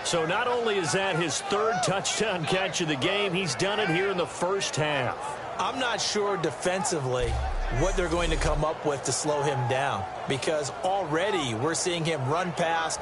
So not only is that his 3rd touchdown catch of the game, he's done it here in the first half. I'm not sure defensively what they're going to come up with to slow him down, because already we're seeing him run past.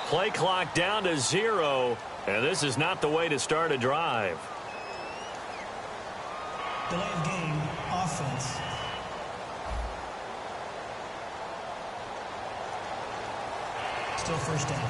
Play clock down to 0, and this is not the way to start a drive. Delay of game, offense. Still first down.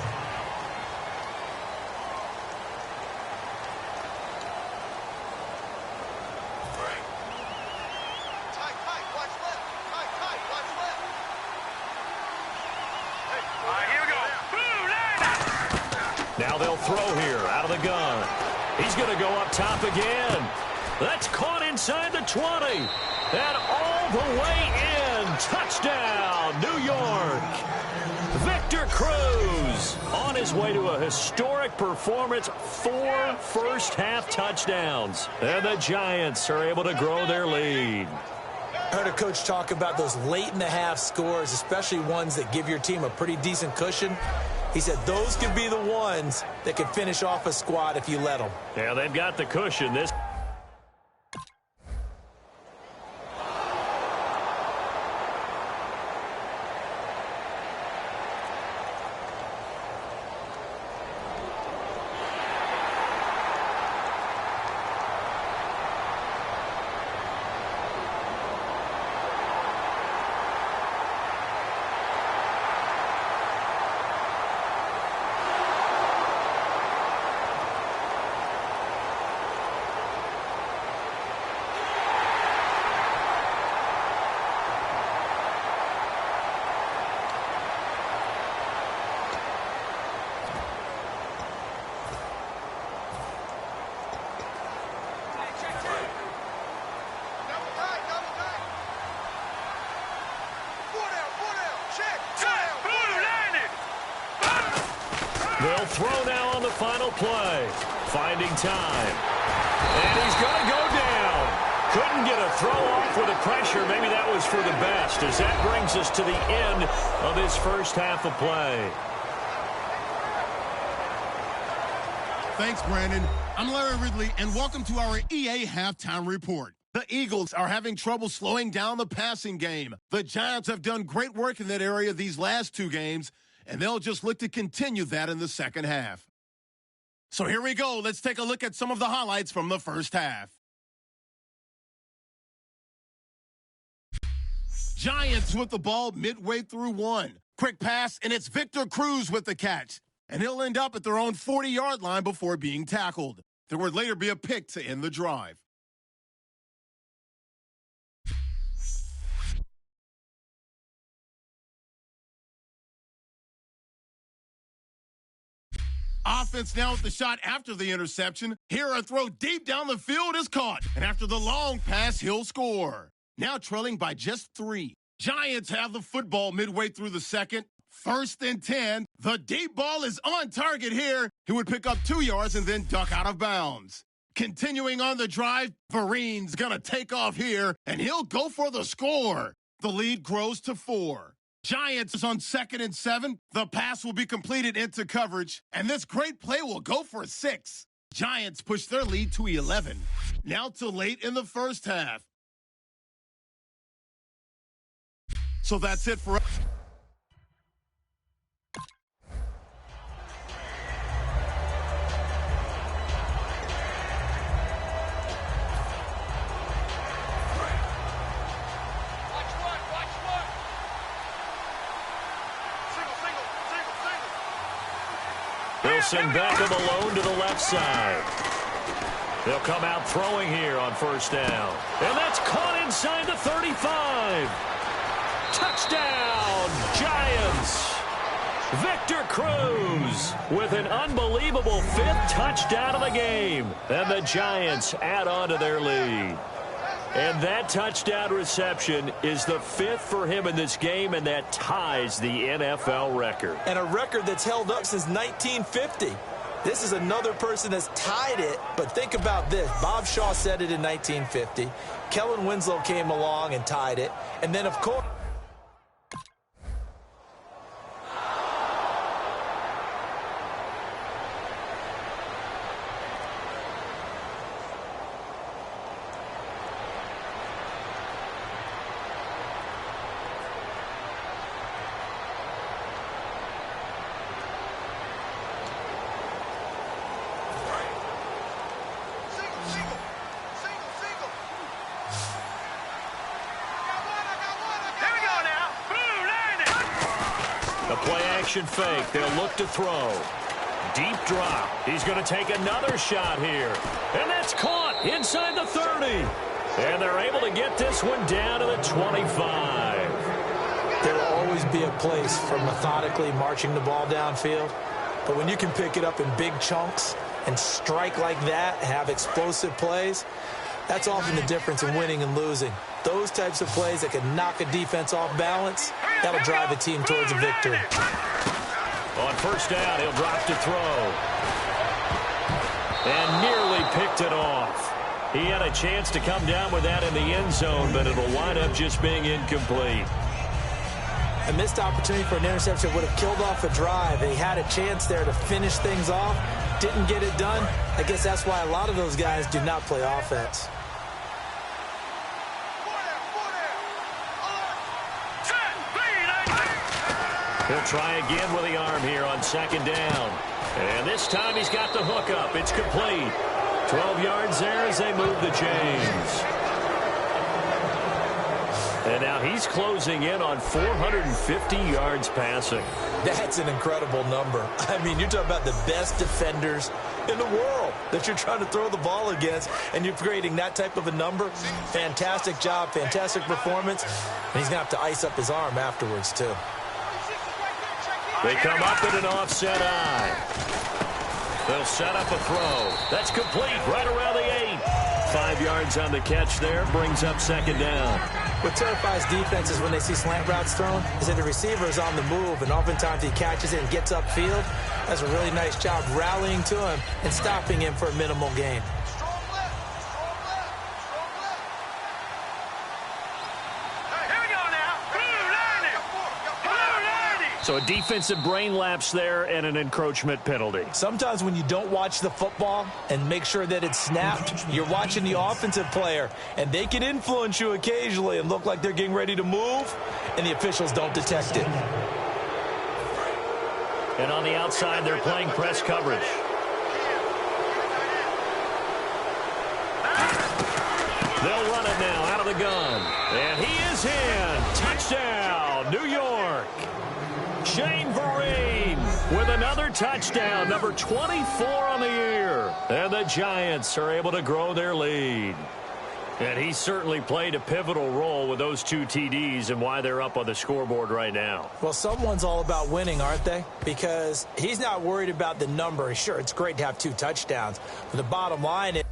Now they'll throw here out of the gun. He's going to go up top again. That's caught inside the 20. And all the way in. Touchdown, New York. Victor Cruz on his way to a historic performance. 4 first-half touchdowns. And the Giants are able to grow their lead. I heard a coach talk about those late-in-the-half scores, especially ones that give your team a pretty decent cushion. He said those could be the ones that could finish off a squad if you let them. Yeah, they've got the cushion. This. They'll throw now on the final play. Finding time. And he's going to go down. Couldn't get a throw off with the pressure. Maybe that was for the best, as that brings us to the end of this first half of play. Thanks, Brandon. I'm Larry Ridley, and welcome to our EA Halftime Report. The Eagles are having trouble slowing down the passing game. The Giants have done great work in that area these last 2 games, and they'll just look to continue that in the second half. So here we go. Let's take a look at some of the highlights from the first half. Giants with the ball midway through 1. Quick pass, and it's Victor Cruz with the catch. And he'll end up at their own 40-yard line before being tackled. There would later be a pick to end the drive. Offense now with the shot after the interception. Here a throw deep down the field is caught. And after the long pass, he'll score. Now trailing by just 3. Giants have the football midway through the second. 1st and 10. The deep ball is on target here. He would pick up 2 yards and then duck out of bounds. Continuing on the drive, Vereen's going to take off here, and he'll go for the score. The lead grows to 4. Giants is on 2nd and 7. The pass will be completed into coverage, and this great play will go for 6. Giants push their lead to 11. Now to late in the first half. So that's it for us. send Beckham alone to the left side. They'll come out throwing here on first down. And that's caught inside the 35. Touchdown, Giants. Victor Cruz with an unbelievable 5th touchdown of the game. And the Giants add on to their lead. And that touchdown reception is the 5th for him in this game, and that ties the NFL record. And a record that's held up since 1950. This is another person that's tied it, but think about this. Bob Shaw said it in 1950. Kellen Winslow came along and tied it. And then, of course, fake. They'll look to throw. Deep drop. He's going to take another shot here. And that's caught inside the 30. And they're able to get this one down to the 25. There will always be a place for methodically marching the ball downfield. But when you can pick it up in big chunks and strike like that, have explosive plays, that's often the difference in winning and losing. Those types of plays that can knock a defense off balance, that'll drive a team towards a victory. On first down, he'll drop to throw. And nearly picked it off. He had a chance to come down with that in the end zone, but it'll wind up just being incomplete. A missed opportunity for an interception would have killed off a drive. He had a chance there to finish things off. Didn't get it done. I guess that's why a lot of those guys do not play offense. He'll try again with the arm here on second down. And this time he's got the hook up. It's complete. 12 yards there as they move the chains. And now he's closing in on 450 yards passing. That's an incredible number. I mean, you're talking about the best defenders in the world that you're trying to throw the ball against, and you're creating that type of a number. Fantastic job, fantastic performance. And he's going to have to ice up his arm afterwards, too. They come up in an offset eye. They'll set up a throw. That's complete right around the 8. 5 yards on the catch there. Brings up second down. What terrifies defenses when they see slant routes thrown is that the receiver is on the move, and oftentimes he catches it and gets upfield. That's a really nice job rallying to him and stopping him for a minimal gain. So a defensive brain lapse there and an encroachment penalty. Sometimes when you don't watch the football and make sure that it's snapped, you're watching the offensive player, and they can influence you occasionally and look like they're getting ready to move, and the officials don't detect it. And on the outside, they're playing press coverage. They'll run it now out of the gun. And he is in. Touchdown, New York. Shane Vereen with another touchdown, number 24 on the year. And the Giants are able to grow their lead. And he certainly played a pivotal role with those 2 TDs and why they're up on the scoreboard right now. Well, someone's all about winning, aren't they? Because he's not worried about the number. Sure, it's great to have 2 touchdowns. But the bottom line is,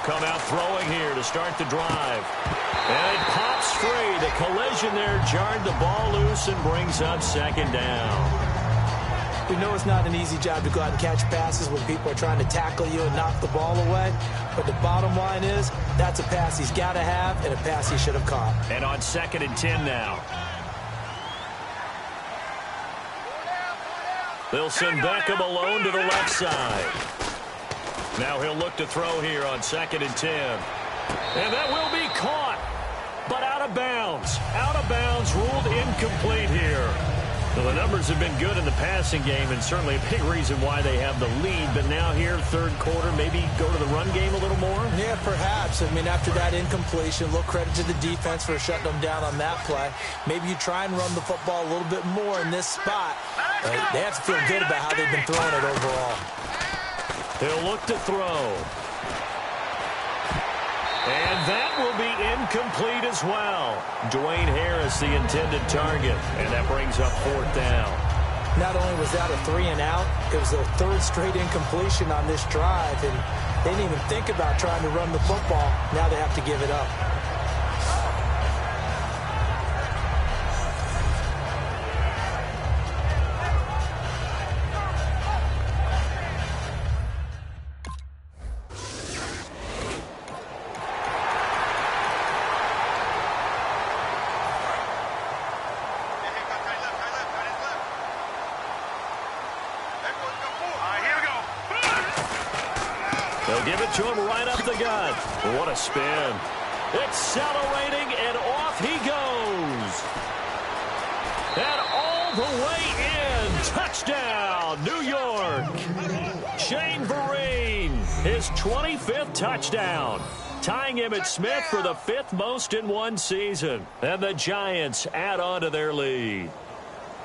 come out throwing here to start the drive. And it pops free. The collision there jarred the ball loose and brings up second down. We know it's not an easy job to go out and catch passes when people are trying to tackle you and knock the ball away. But the bottom line is, that's a pass he's got to have and a pass he should have caught. And on 2nd and 10 now. They'll send Beckham alone to the left side. Now he'll look to throw here on 2nd and 10. And that will be caught, but out of bounds. Out of bounds, ruled incomplete here. Well, the numbers have been good in the passing game, and certainly a big reason why they have the lead. But now here, 3rd quarter, maybe go to the run game a little more? Yeah, perhaps. I mean, after that incompletion, a little credit to the defense for shutting them down on that play. Maybe you try and run the football a little bit more in this spot. They have to feel good about how they've been throwing it overall. He'll look to throw. And that will be incomplete as well. Dwayne Harris, the intended target. And that brings up 4th down. Not only was that a 3 and out, it was their 3rd straight incompletion on this drive. And they didn't even think about trying to run the football. Now they have to give it up. They'll give it to him right up the gut. What a spin. Accelerating, and off he goes. And all the way in. Touchdown, New York. Shane Vereen, his 25th touchdown. Tying Emmitt Smith for the 5th most in one season. And the Giants add on to their lead.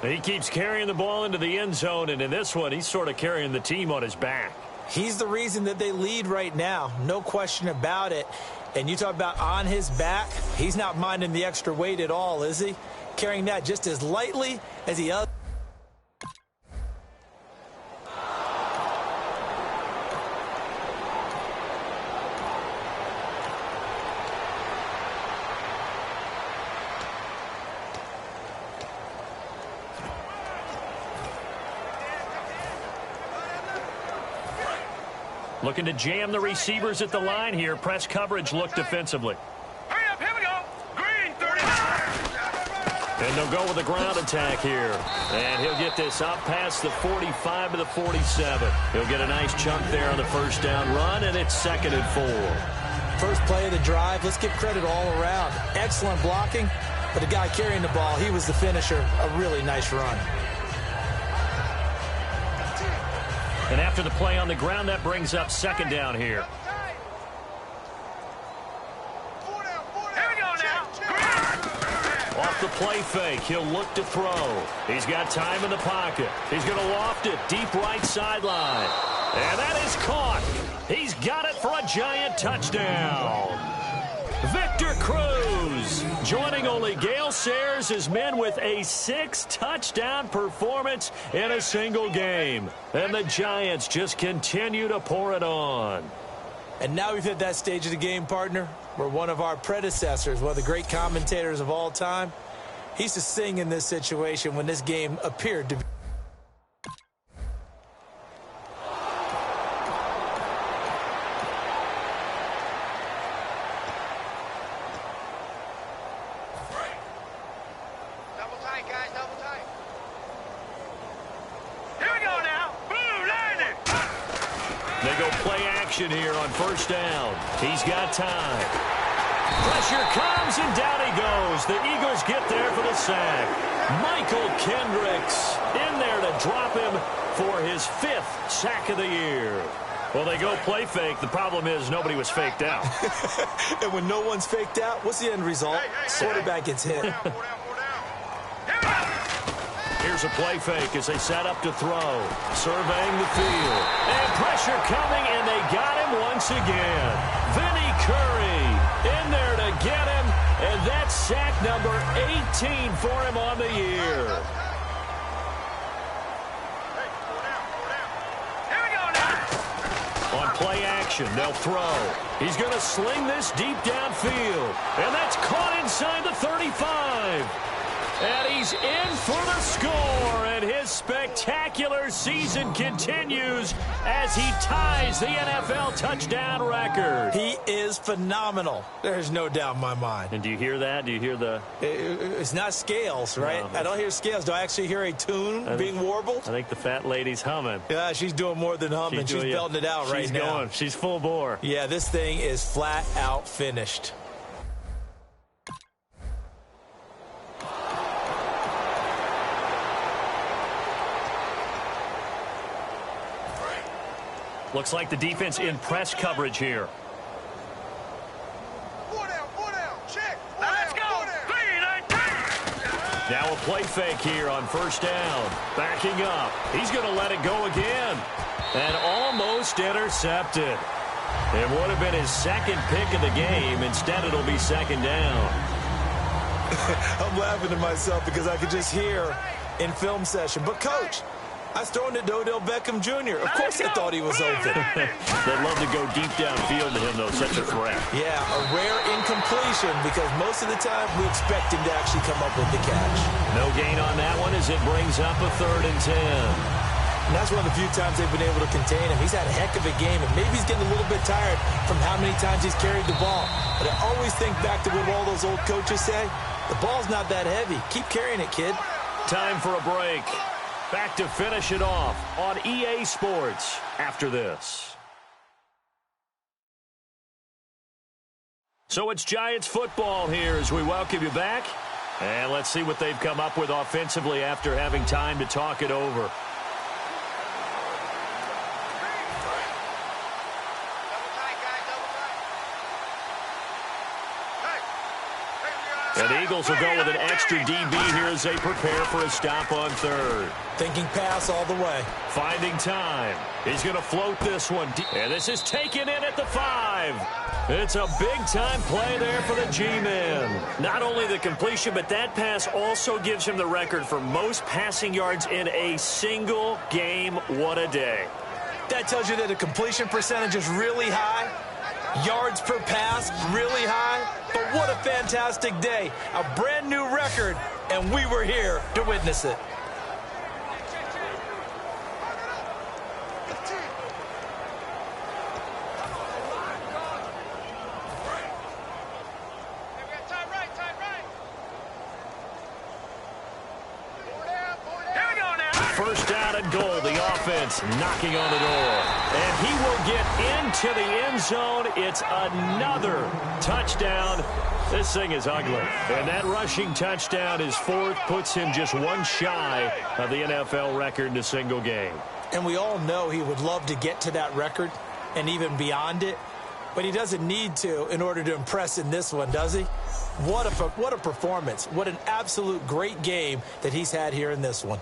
He keeps carrying the ball into the end zone, and in this one, he's sort of carrying the team on his back. He's the reason that they lead right now. No question about it. And you talk about on his back, he's not minding the extra weight at all, is he? Carrying that just as lightly as he does. Looking to jam the receivers at the line here. Press coverage look defensively. Hurry up, here we go. Green, 39. And they'll go with a ground attack here. And he'll get this up past the 45 to the 47. He'll get a nice chunk there on the 1st down run, and it's 2nd and 4. First play of the drive, let's give credit all around. Excellent blocking, but the guy carrying the ball, he was the finisher. A really nice run. And after the play on the ground, that brings up 2nd down here. Here we go now. Off the play fake, he'll look to throw. He's got time in the pocket. He's going to loft it deep right sideline. And that is caught. He's got it for a Giant touchdown. Victor Cruz joining only Gale Sayers' men with a 6-touchdown performance in a single game. And the Giants just continue to pour it on. And now we've hit that stage of the game, partner, where one of our predecessors, one of the great commentators of all time, he used to sing in this situation when this game appeared to be. Here on 1st down. He's got time. Pressure comes, and down he goes. The Eagles get there for the sack. Michael Kendricks in there to drop him for his 5th sack of the year. Well, they go play fake. The problem is nobody was faked out. And when no one's faked out, what's the end result? Quarterback gets hit. Here's a play fake as they set up to throw. Surveying the field. And pressure coming, and they got him once again. Vinny Curry in there to get him, and that's sack number 18 for him on the year. Here we go now. On play action, they'll throw. He's going to sling this deep downfield, and that's caught inside the 35. And he's in for the score, and his spectacular season continues as he ties the NFL touchdown record. He is phenomenal. There's no doubt in my mind. And do you hear that? Do you hear the... It's not scales, right? No, I don't hear scales. Do I actually hear a tune being warbled? I think the fat lady's humming. Yeah, she's doing more than humming. She's belting it out right now. She's going. She's full bore. Yeah, this thing is flat out finished. Looks like the defense in press coverage here. Four down, check. Let's go. Now a play fake here on first down. Backing up. He's going to let it go again. And almost intercepted. It would have been his second pick of the game. Instead, it'll be second down. I'm laughing to myself because I could just hear in film session. But, Coach, I was throwing to Odell Beckham Jr. Of course I thought he was open. They'd love to go deep downfield to him, though. Such a threat. Yeah, a rare incompletion because most of the time we expect him to actually come up with the catch. No gain on that one as it brings up a 3rd and 10. And that's one of the few times they've been able to contain him. He's had a heck of a game, and maybe he's getting a little bit tired from how many times he's carried the ball. But I always think back to what all those old coaches say. The ball's not that heavy. Keep carrying it, kid. Time for a break. Back to finish it off on EA Sports after this. So it's Giants football here as we welcome you back. And let's see what they've come up with offensively after having time to talk it over. And the Eagles will go with an extra DB here as they prepare for a stop on 3rd. Thinking pass all the way. Finding time. He's going to float this one. And this is taken in at the 5. It's a big-time play there for the G-men. Not only the completion, but that pass also gives him the record for most passing yards in a single game. What a day. That tells you that the completion percentage is really high. Yards per pass, really high. But what a fantastic day. A brand new record, and we were here to witness it. First down and goal. The offense knocking on the door. And he will get into the end zone. It's another touchdown. This thing is ugly. And that rushing touchdown is 4th, puts him just one shy of the NFL record in a single game. And we all know he would love to get to that record and even beyond it. But he doesn't need to in order to impress in this one, does he? What a performance. What an absolute great game that he's had here in this one.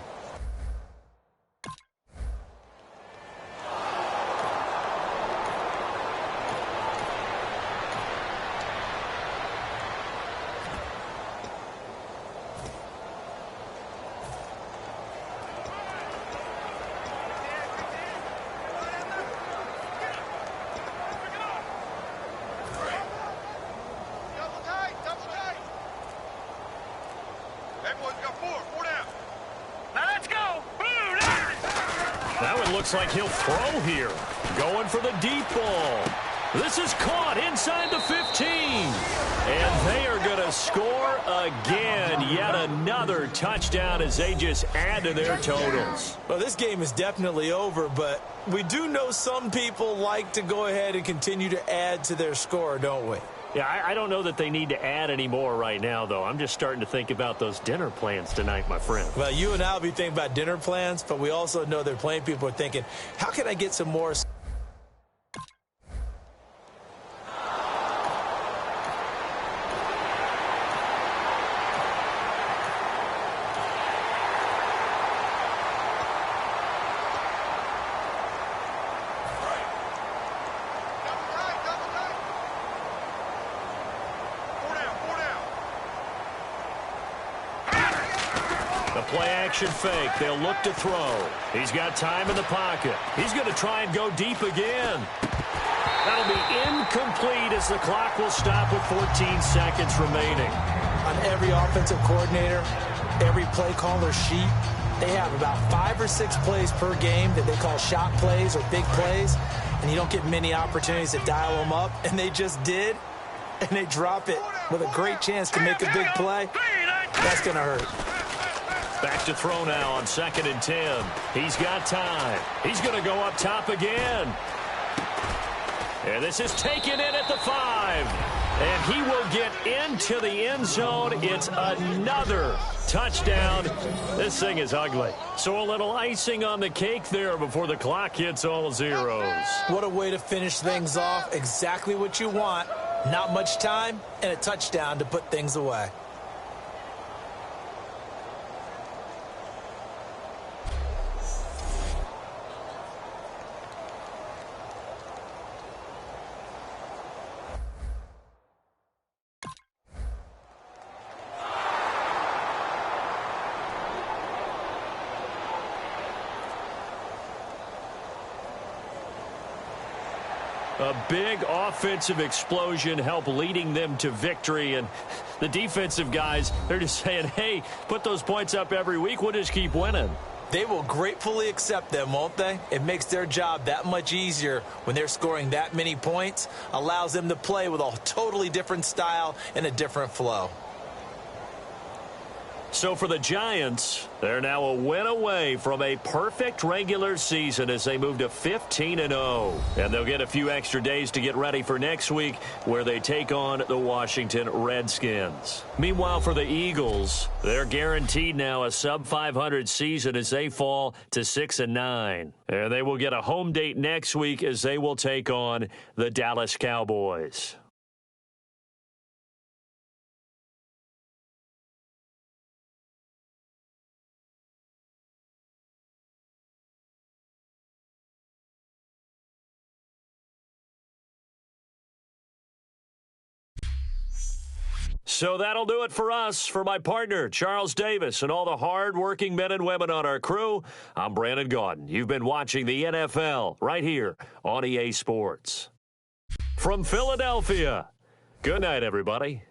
Looks like he'll throw here. Going for the deep ball. This is caught inside the 15. And they are going to score again. Yet another touchdown as they just add to their totals. Well, this game is definitely over, but we do know some people like to go ahead and continue to add to their score, don't we? Yeah, I don't know that they need to add any more right now, though. I'm just starting to think about those dinner plans tonight, my friend. Well, you and I will be thinking about dinner plans, but we also know they're playing people are thinking, how can I get some more? Play-action fake. They'll look to throw. He's got time in the pocket. He's going to try and go deep again. That'll be incomplete as the clock will stop with 14 seconds remaining. On every offensive coordinator, every play caller sheet, they have about 5 or 6 plays per game that they call shot plays or big plays, and you don't get many opportunities to dial them up, and they just did, and they drop it with a great chance to make a big play. That's going to hurt. Back to throw now on 2nd and 10. He's got time. He's going to go up top again. And this is taken in at the 5. And he will get into the end zone. It's another touchdown. This thing is ugly. So a little icing on the cake there before the clock hits all zeros. What a way to finish things off. Exactly what you want. Not much time and a touchdown to put things away. A big offensive explosion helped leading them to victory. And the defensive guys, they're just saying, hey, put those points up every week. We'll just keep winning. They will gratefully accept them, won't they? It makes their job that much easier when they're scoring that many points. Allows them to play with a totally different style and a different flow. So for the Giants, they're now a win away from a perfect regular season as they move to 15-0. And they'll get a few extra days to get ready for next week where they take on the Washington Redskins. Meanwhile, for the Eagles, they're guaranteed now a sub-500 season as they fall to 6-9. And they will get a home date next week as they will take on the Dallas Cowboys. So that'll do it for us. For my partner, Charles Davis, and all the hard-working men and women on our crew, I'm Brandon Gaudin. You've been watching the NFL right here on EA Sports. From Philadelphia, good night, everybody.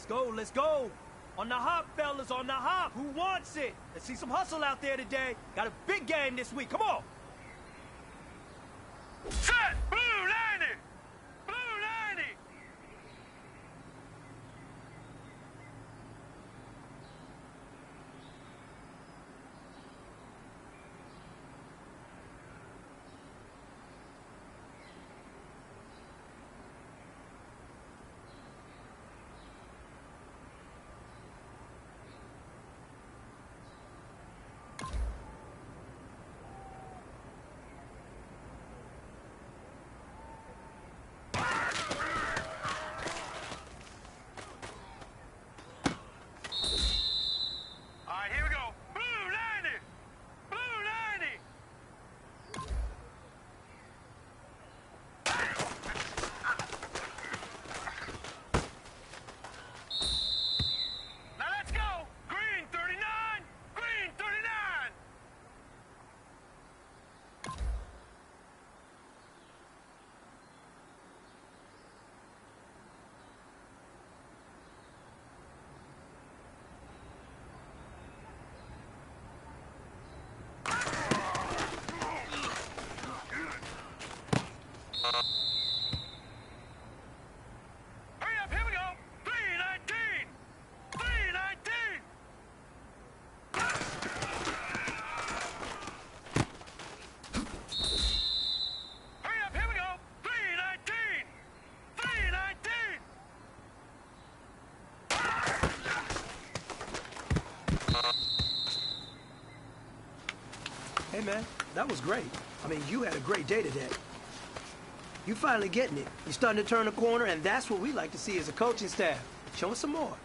Let's go, let's go. On the hop, fellas, on the hop. Who wants it? Let's see some hustle out there today. Got a big game this week. Come on. Set! Blue 90! Blue 90! Hey, man, that was great. I mean, you had a great day today. You finally getting it. You're starting to turn the corner, and that's what we like to see as a coaching staff. Show us some more.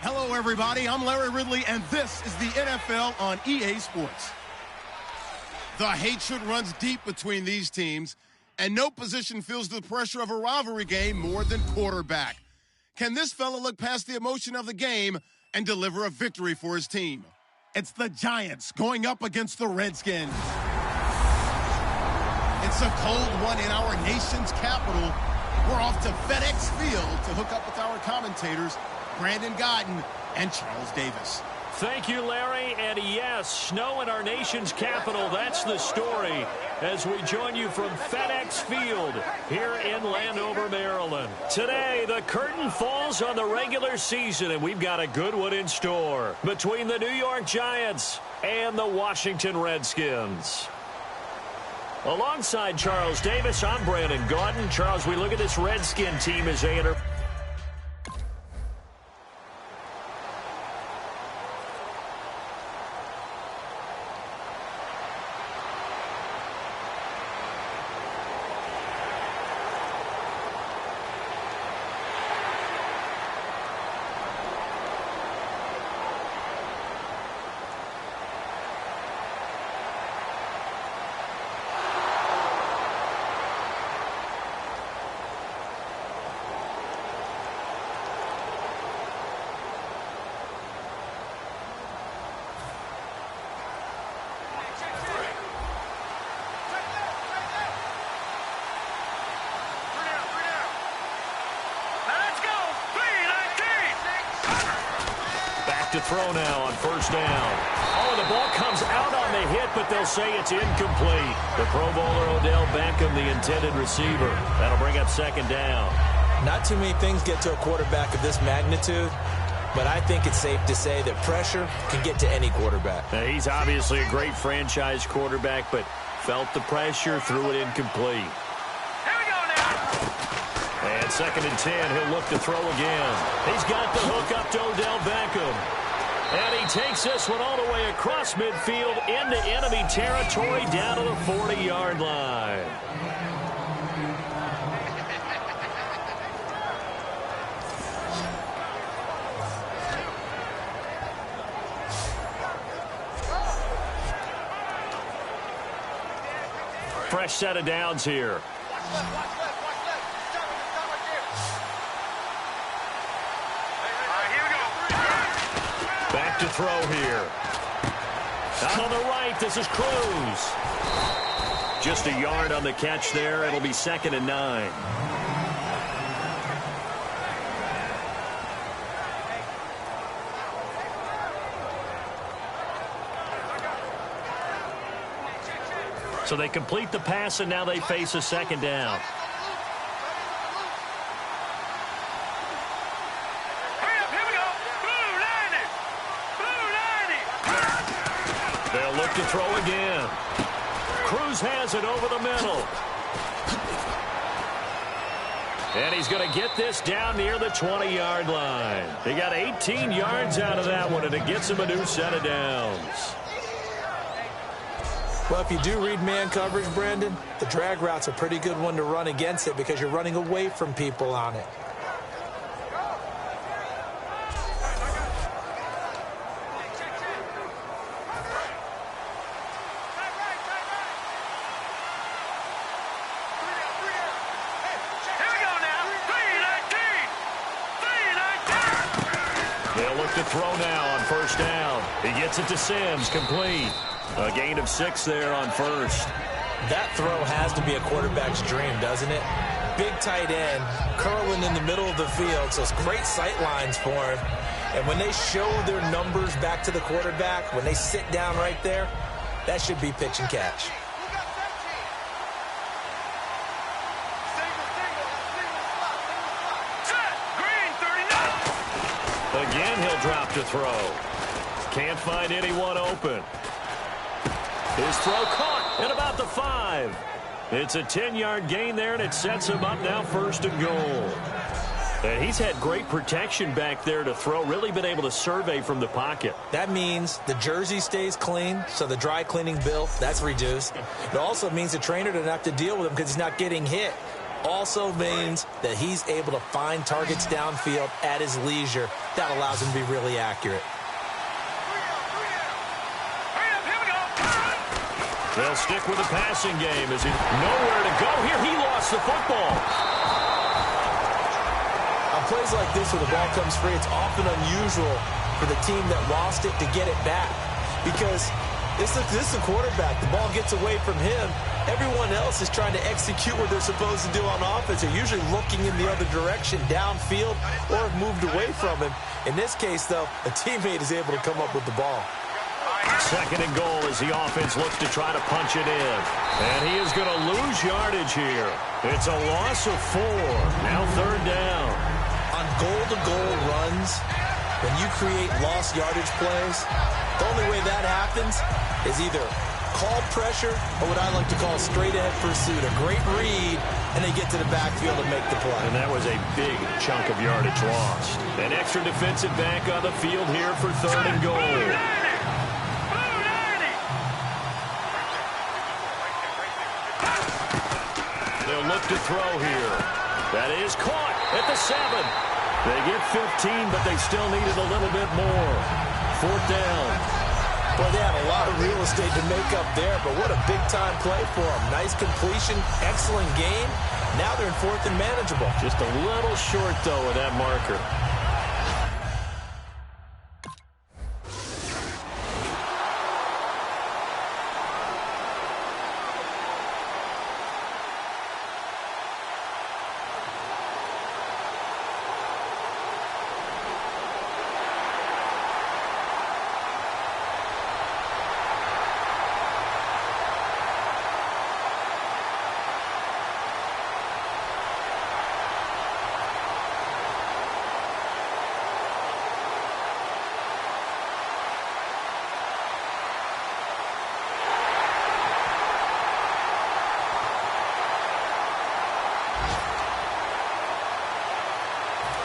Hello, everybody. I'm Larry Ridley, and this is the NFL on EA Sports. The hatred runs deep between these teams, and no position feels the pressure of a rivalry game more than quarterback. Can this fella look past the emotion of the game and deliver a victory for his team? It's the Giants going up against the Redskins. It's a cold one in our nation's capital. We're off to FedEx Field to hook up with our commentators, Brandon Godden and Charles Davis. Thank you, Larry. And yes, snow in our nation's capital. That's the story as we join you from FedEx Field here in Landover, Maryland. Today, the curtain falls on the regular season, and we've got a good one in store between the New York Giants and the Washington Redskins. Alongside Charles Davis, I'm Brandon Godden. Charles, we look at this Redskin team as they enter. to throw now on first down. Oh, and the ball comes out on the hit, but they'll say it's incomplete. The Pro Bowler Odell Beckham, the intended receiver. That'll bring up second down. Not too many things get to a quarterback of this magnitude, but I think it's safe to say that pressure can get to any quarterback. Now, he's obviously a great franchise quarterback, but felt the pressure, threw it incomplete. Here we go now. And second and 10, he'll look to throw again. He's got the hook up to Odell Beckham. And he takes this one all the way across midfield into enemy territory down to the 40-yard line. Fresh set of downs here. Back to throw here. Out on the right, this is Cruz. Just a yard on the catch there. It'll be second and 9. So they complete the pass, and now they face a second down. Here we go. Blue 90. Blue 90. They'll look to throw again. Cruz has it over the middle. And he's going to get this down near the 20-yard line. He got 18 yards out of that one, and it gets him a new set of downs. Well, if you do read man coverage, Brandon, the drag route's a pretty good one to run against it because you're running away from people on it. Here we go now. 3-19. 3-19. They'll look to throw now on first down. He gets it to Sims, complete. A gain of 6 there on first. That throw has to be a quarterback's dream, doesn't it? Big tight end, curling in the middle of the field, so it's great sight lines for him. And when they show their numbers back to the quarterback, when they sit down right there, that should be pitch and catch. Set. Green 39. Again, he'll drop to throw. Can't find anyone open. His throw caught at about the 5. It's a 10-yard gain there, and it sets him up now first and goal. And he's had great protection back there to throw, really been able to survey from the pocket. That means the jersey stays clean, so the dry cleaning bill, that's reduced. It also means the trainer doesn't have to deal with him because he's not getting hit. Also means that he's able to find targets downfield at his leisure. That allows him to be really accurate. They'll stick with the passing game as he nowhere to go here. He lost the football. On plays like this where the ball comes free, it's often unusual for the team that lost it to get it back because this is a quarterback. The ball gets away from him. Everyone else is trying to execute what they're supposed to do on offense. They're usually looking in the other direction, downfield, or have moved away from him. In this case, though, a teammate is able to come up with the ball. Second and goal as the offense looks to try to punch it in. And he is going to lose yardage here. It's a loss of 4. Now third down. On goal-to-goal runs, when you create lost yardage plays, the only way that happens is either called pressure or what I like to call straight-ahead pursuit. A great read, and they get to the backfield and make the play. And that was a big chunk of yardage lost. An extra defensive back on the field here for third and goal. They'll look to throw here. That is caught at the 7. They get 15, but they still needed a little bit more. Fourth down. Well, they had a lot of real estate to make up there, but what a big-time play for them. Nice completion, excellent game. Now they're in fourth and manageable. Just a little short, though, of that marker.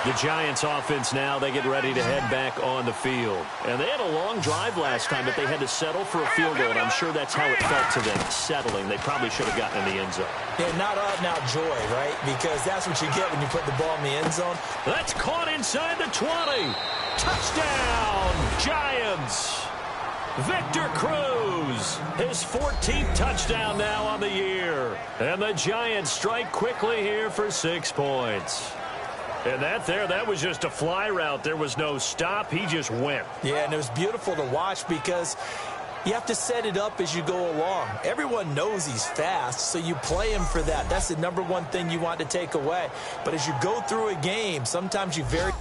The Giants offense now, they get ready to head back on the field. And they had a long drive last time, but they had to settle for a field goal, and I'm sure that's how it felt to them, settling. They probably should have gotten in the end zone. Yeah, not out-and-out joy, right? Because that's what you get when you put the ball in the end zone. That's caught inside the 20. Touchdown, Giants. Victor Cruz, his 14th touchdown now on the year. And the Giants strike quickly here for 6 points. And that was just a fly route. There was no stop. He just went. Yeah, and it was beautiful to watch because you have to set it up as you go along. Everyone knows he's fast, so you play him for that. That's the number one thing you want to take away. But as you go through a game, sometimes you very...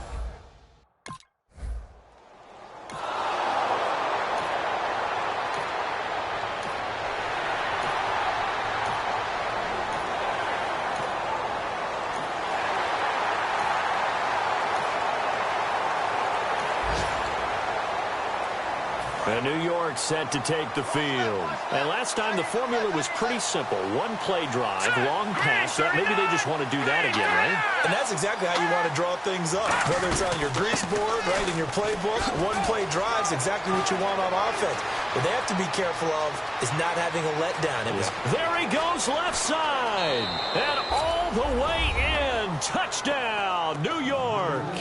And New York set to take the field. And last time the formula was pretty simple. One play drive, long pass. Maybe they just want to do that again, right? And that's exactly how you want to draw things up. Whether it's on your grease board, right, in your playbook, one play drive is exactly what you want on offense. What they have to be careful of is not having a letdown. There he goes left side. And all the way in. Touchdown, New York.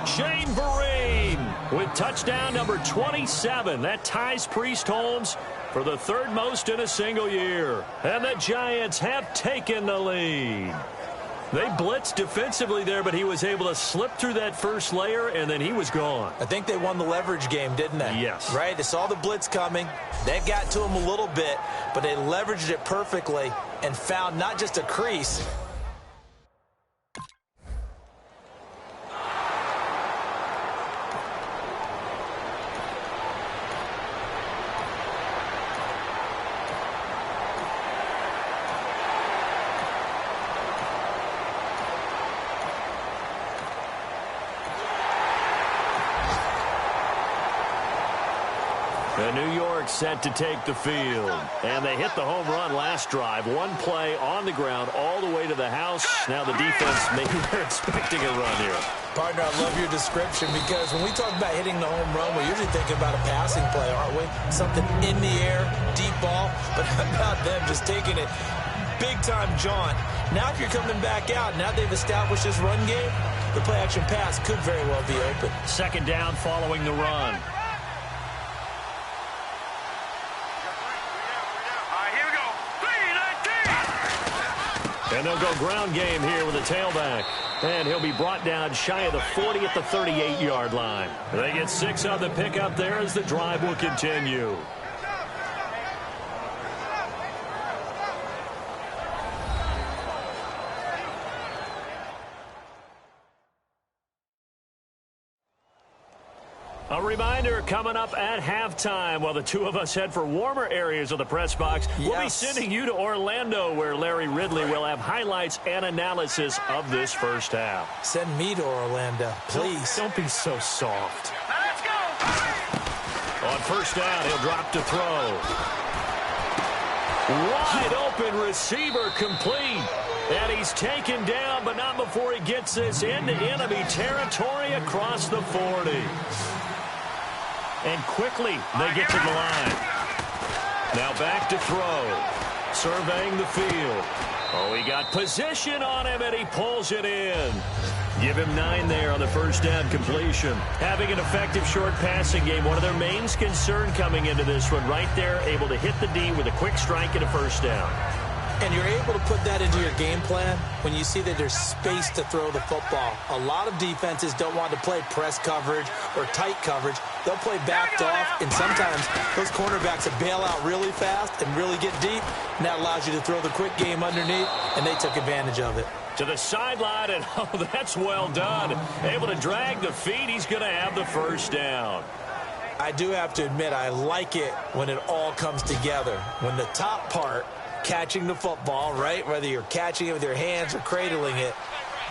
Shane Vereen with touchdown number 27. That ties Priest Holmes for the 3rd most in a single year. And the Giants have taken the lead. They blitzed defensively there, but he was able to slip through that first layer, and then he was gone. I think they won the leverage game, didn't they? Yes. Right? They saw the blitz coming. That got to him a little bit, but they leveraged it perfectly and found not just a crease. And New York set to take the field. And they hit the home run last drive. One play on the ground all the way to the house. Now the defense, maybe they're expecting a run here. Partner, I love your description because when we talk about hitting the home run, we're usually thinking about a passing play, aren't we? Something in the air, deep ball. But how about them just taking it big-time jaunt? Now if you're coming back out, now they've established this run game, the play-action pass could very well be open. 2nd down following the run. And they'll go ground game here with a tailback. And he'll be brought down shy of the 40 at the 38-yard line. They get 6 on the pickup there as the drive will continue. A reminder coming up at halftime while the two of us head for warmer areas of the press box. Yes. We'll be sending you to Orlando where Larry Ridley will have highlights and analysis of this first half. Send me to Orlando, please. Don't be so soft. Now let's go. On 1st down, he'll drop to throw. Wide open receiver complete. And he's taken down, but not before he gets this into enemy territory across the 40. And quickly, they get to the line. Now back to throw. Surveying the field. Oh, he got position on him, and he pulls it in. Give him 9 there on the 1st down completion. Having an effective short passing game, one of their main concern coming into this one, right there, able to hit the D with a quick strike and a 1st down. And you're able to put that into your game plan when you see that there's space to throw the football. A lot of defenses don't want to play press coverage or tight coverage. They'll play backed off, and sometimes those cornerbacks will bail out really fast and really get deep, and that allows you to throw the quick game underneath, and they took advantage of it. To the sideline, and oh, that's well done. Able to drag the feet. He's going to have the 1st down. I do have to admit, I like it when it all comes together. When the top part, catching the football, right, whether you're catching it with your hands or cradling it,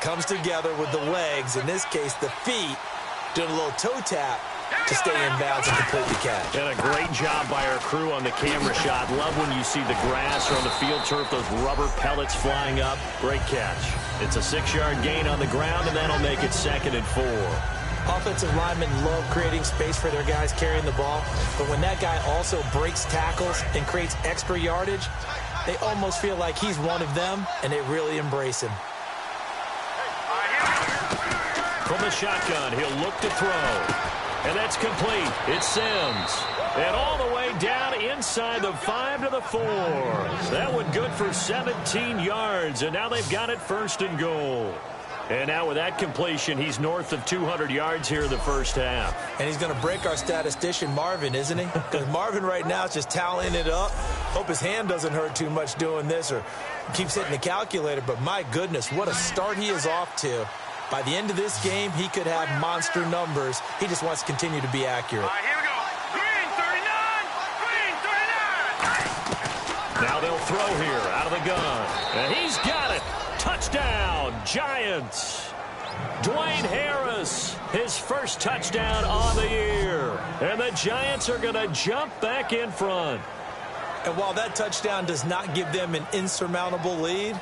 comes together with the legs, in this case the feet, doing a little toe tap, to stay in bounds and complete the catch. And a great job by our crew on the camera shot. Love when you see the grass or on the field turf, those rubber pellets flying up. Great catch. It's a 6-yard gain on the ground, and that'll make it 2nd and 4. Offensive linemen love creating space for their guys carrying the ball, but when that guy also breaks tackles and creates extra yardage, they almost feel like he's one of them, and they really embrace him. From the shotgun, he'll look to throw. And that's complete. It's Sims. And all the way down inside the 5 to the 4. That one good for 17 yards, and now they've got it 1st and goal. And now with that completion, he's north of 200 yards here in the first half. And he's going to break our statistician, Marvin, isn't he? Because Marvin right now is just tallying it up. Hope his hand doesn't hurt too much doing this or keeps hitting the calculator. But my goodness, what a start he is off to. By the end of this game, he could have monster numbers. He just wants to continue to be accurate. All right, here we go. Green 39. Green 39. Now they'll throw here out of the gun. And he's got it. Touchdown, Giants. Dwayne Harris, his first touchdown on the year. And the Giants are going to jump back in front. And while that touchdown does not give them an insurmountable lead,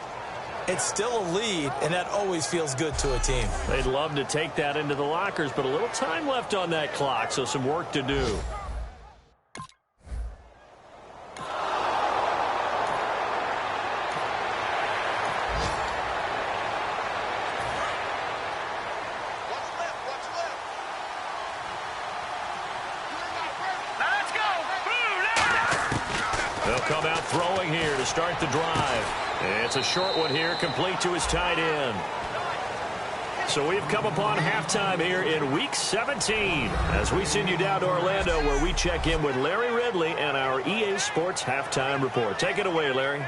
it's still a lead, and that always feels good to a team. They'd love to take that into the lockers, but a little time left on that clock, so some work to do. They'll come out throwing here to start the drive. It's a short one here, complete to his tight end. So we've come upon halftime here in Week 17 as we send you down to Orlando where we check in with Larry Ridley and our EA Sports Halftime Report. Take it away, Larry.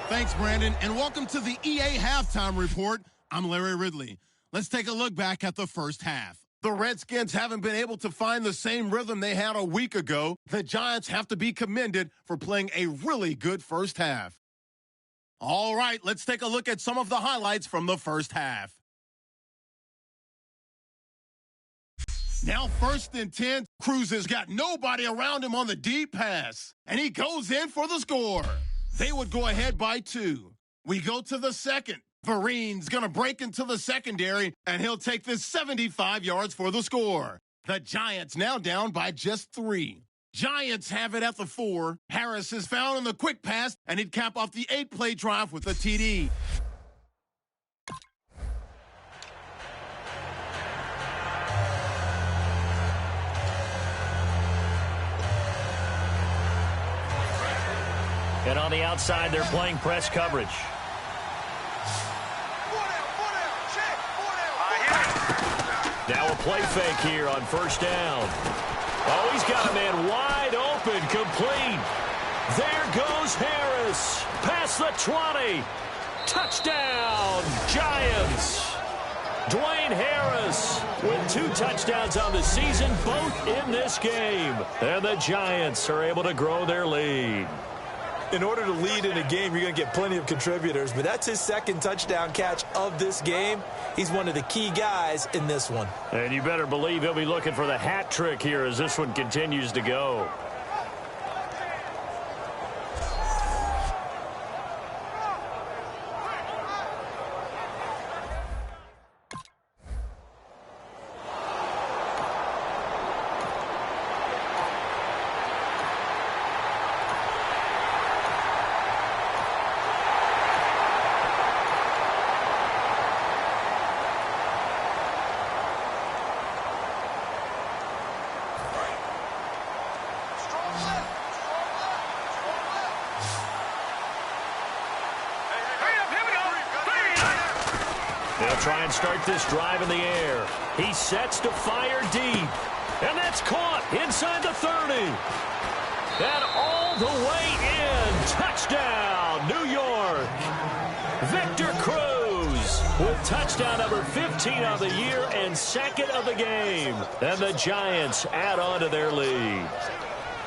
Thanks, Brandon, and welcome to the EA Halftime Report. I'm Larry Ridley. Let's take a look back at the first half. The Redskins haven't been able to find the same rhythm they had a week ago. The Giants have to be commended for playing a really good first half. All right, let's take a look at some of the highlights from the first half. Now 1st and 10, Cruz has got nobody around him on the deep pass, and he goes in for the score. They would go ahead by 2. We go to the second. Vereen's going to break into the secondary, and he'll take this 75 yards for the score. The Giants now down by just 3. Giants have it at the 4. Harris is found in the quick pass, and he'd cap off the 8-play drive with a TD. And on the outside, they're playing press coverage. Now a play fake here on 1st down. Oh, he's got a man wide open, complete. There goes Harris. Past the 20. Touchdown, Giants. Dwayne Harris with 2 touchdowns on the season, both in this game. And the Giants are able to grow their lead. In order to lead in a game, you're going to get plenty of contributors, but that's his 2nd touchdown catch of this game. He's one of the key guys in this one. And you better believe he'll be looking for the hat trick here as this one continues to go. They'll try and start this drive in the air. He sets to fire deep. And that's caught inside the 30. And all the way in. Touchdown, New York. Victor Cruz with touchdown number 15 of the year and 2nd of the game. And the Giants add on to their lead.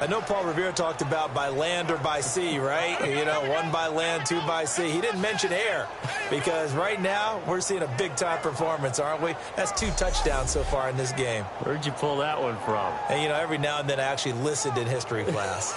I know Paul Revere talked about by land or by sea, right? You know, 1 by land, 2 by sea. He didn't mention air because right now we're seeing a big-time performance, aren't we? That's 2 touchdowns so far in this game. Where'd you pull that one from? And, you know, every now and then I actually listened in history class.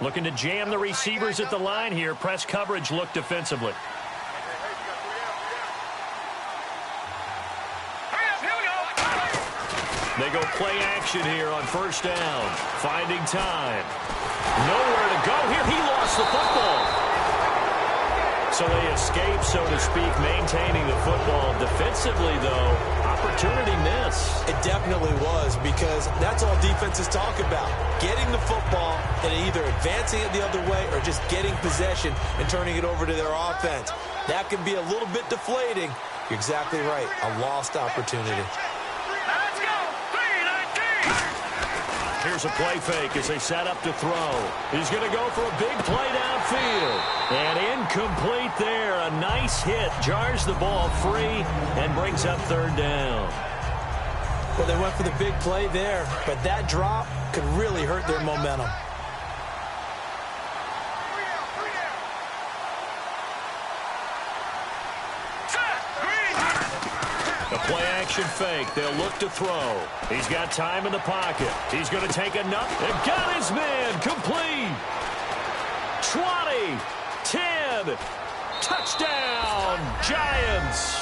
Looking to jam the receivers at the line here. Press coverage look defensively. They go play action here on first down. Finding time. Nowhere to go here. He lost the football. So they escape, so to speak, maintaining the football. Defensively, though, opportunity miss. It definitely was, because that's all defenses talk about. Getting the football and either advancing it the other way or just getting possession and turning it over to their offense. That can be a little bit deflating. You're exactly right. A lost opportunity. Here's a play fake as they set up to throw. He's going to go for a big play downfield. And incomplete there. A nice hit. Jars the ball free and brings up third down. Well, they went for the big play there, but that drop could really hurt their momentum. The play-action fake. They'll look to throw. He's got time in the pocket. He's going to take enough. And got his man. Complete. 20. 10. Touchdown. Giants.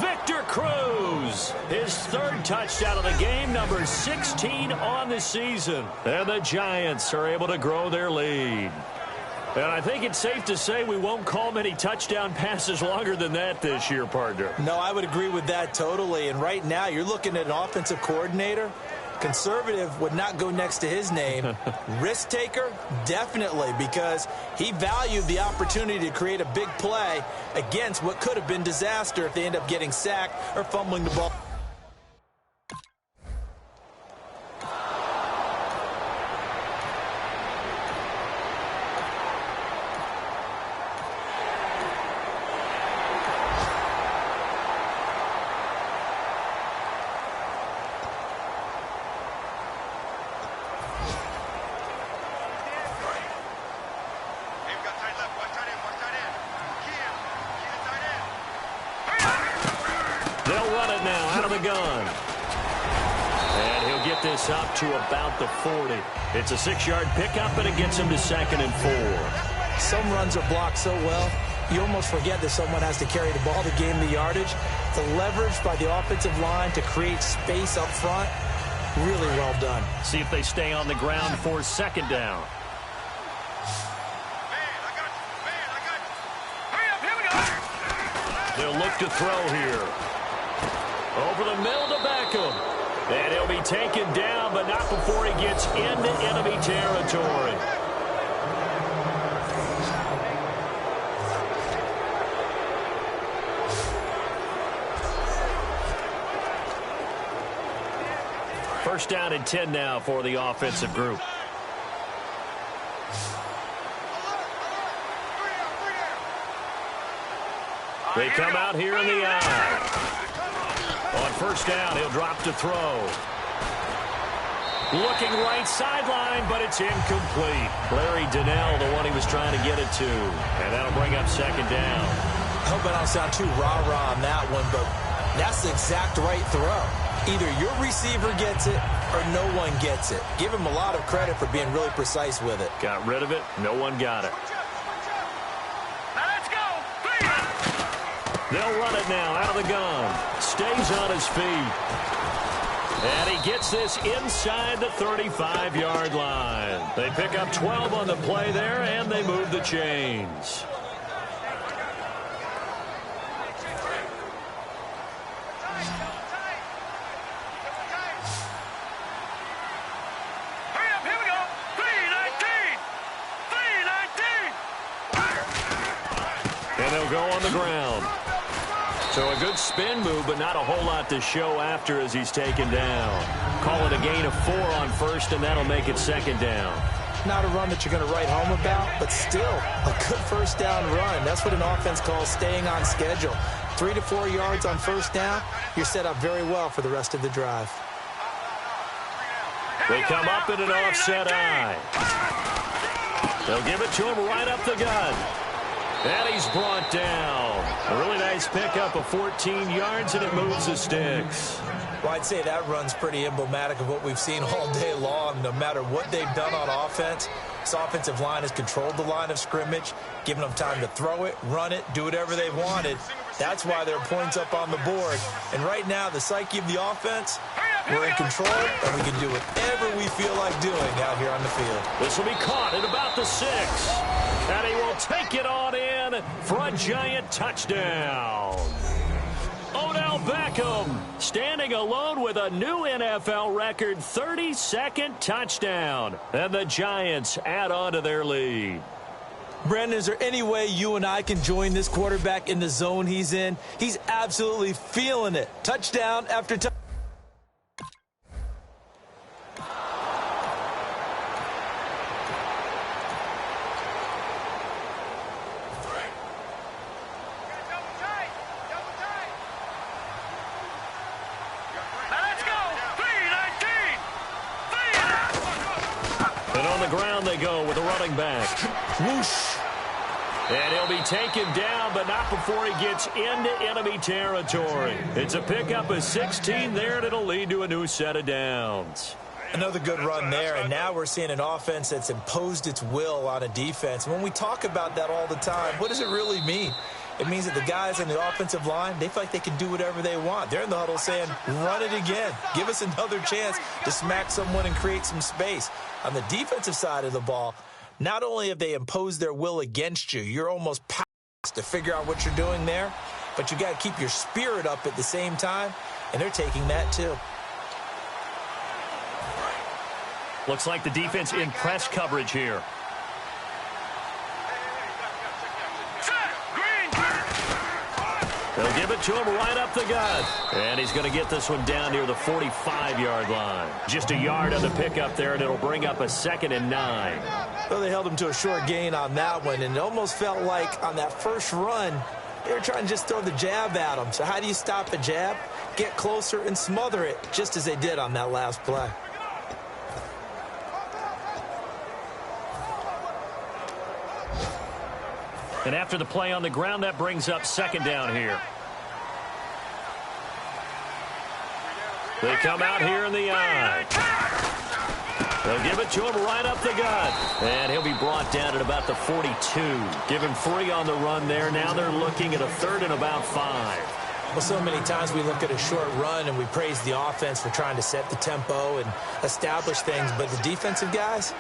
Victor Cruz. His 3rd touchdown of the game. Number 16 on the season. And the Giants are able to grow their lead. And I think it's safe to say we won't call many touchdown passes longer than that this year, partner. No, I would agree with that totally. And right now, you're looking at an offensive coordinator. Conservative would not go next to his name. Risk taker, definitely, because he valued the opportunity to create a big play against what could have been disaster if they end up getting sacked or fumbling the ball. Up to about the 40. It's a 6-yard pickup, and it gets him to 2nd and 4. Some runs are blocked so well, you almost forget that someone has to carry the ball to gain the yardage. The leverage by the offensive line to create space up front, really well done. See if they stay on the ground for 2nd down. They'll look to throw here. Over the middle to Beckham. And he'll be taken down, but not before he gets into enemy territory. First down and 10 now for the offensive group. They come out here in the eye. On first down, he'll drop to throw. Looking right sideline, but it's incomplete. Larry Donnell, the one he was trying to get it to. And that'll bring up 2nd down. I hope I don't sound too rah-rah on that one, but that's the exact right throw. Either your receiver gets it or no one gets it. Give him a lot of credit for being really precise with it. Got rid of it. No one got it. They'll run it now out of the gun. Stays on his feet. And he gets this inside the 35-yard line. They pick up 12 on the play there, and they move the chains. And they'll go on the ground. So a good spin move, but not a whole lot to show after as he's taken down. Call it a gain of 4 on first, and that'll make it second down. Not a run that you're going to write home about, but still a good first down run. That's what an offense calls staying on schedule. 3 to 4 yards on first down, you're set up very well for the rest of the drive. They come up in an offset eye. They'll give it to him right up the gut. And he's brought down. A really nice pickup of 14 yards, and it moves the sticks. Well, I'd say that run's pretty emblematic of what we've seen all day long. No matter what they've done on offense, this offensive line has controlled the line of scrimmage, given them time to throw it, run it, do whatever they wanted. That's why there are points up on the board. And right now, the psyche of the offense, we're in control, and we can do whatever we feel like doing out here on the field. This will be caught at about the 6. And he will take it on in for a Giant touchdown. Odell Beckham standing alone with a new NFL record 32nd touchdown. And the Giants add on to their lead. Brandon, is there any way you and I can join this quarterback in the zone he's in? He's absolutely feeling it. Touchdown after touchdown. They go with a running back. Whoosh. And he'll be taken down, but not before he gets into enemy territory. It's a pickup of 16 there, and it'll lead to a new set of downs. Another good run there, and now we're seeing an offense that's imposed its will on a defense. When we talk about that all the time, what does it really mean? It means that the guys on the offensive line, they feel like they can do whatever they want. They're in the huddle saying, run it again. Give us another chance to smack someone and create some space. On the defensive side of the ball, not only have they imposed their will against you, you're almost powerless to figure out what you're doing there, but you got to keep your spirit up at the same time, and they're taking that too. Looks like the defense in press coverage here. They'll give it to him right up the gut. And he's going to get this one down near the 45-yard line. Just a yard on the pickup there, and it'll bring up a 2nd and 9. Well, they held him to a short gain on that one, and it almost felt like on that first run, they were trying to just throw the jab at him. So how do you stop a jab? Get closer and smother it, just as they did on that last play. And after the play on the ground, that brings up 2nd down here. They come out here in the eye. They'll give it to him right up the gut. And he'll be brought down at about the 42. Give him 3 on the run there. Now they're looking at a 3rd and about 5. Well, so many times we look at a short run and we praise the offense for trying to set the tempo and establish things. But the defensive guys,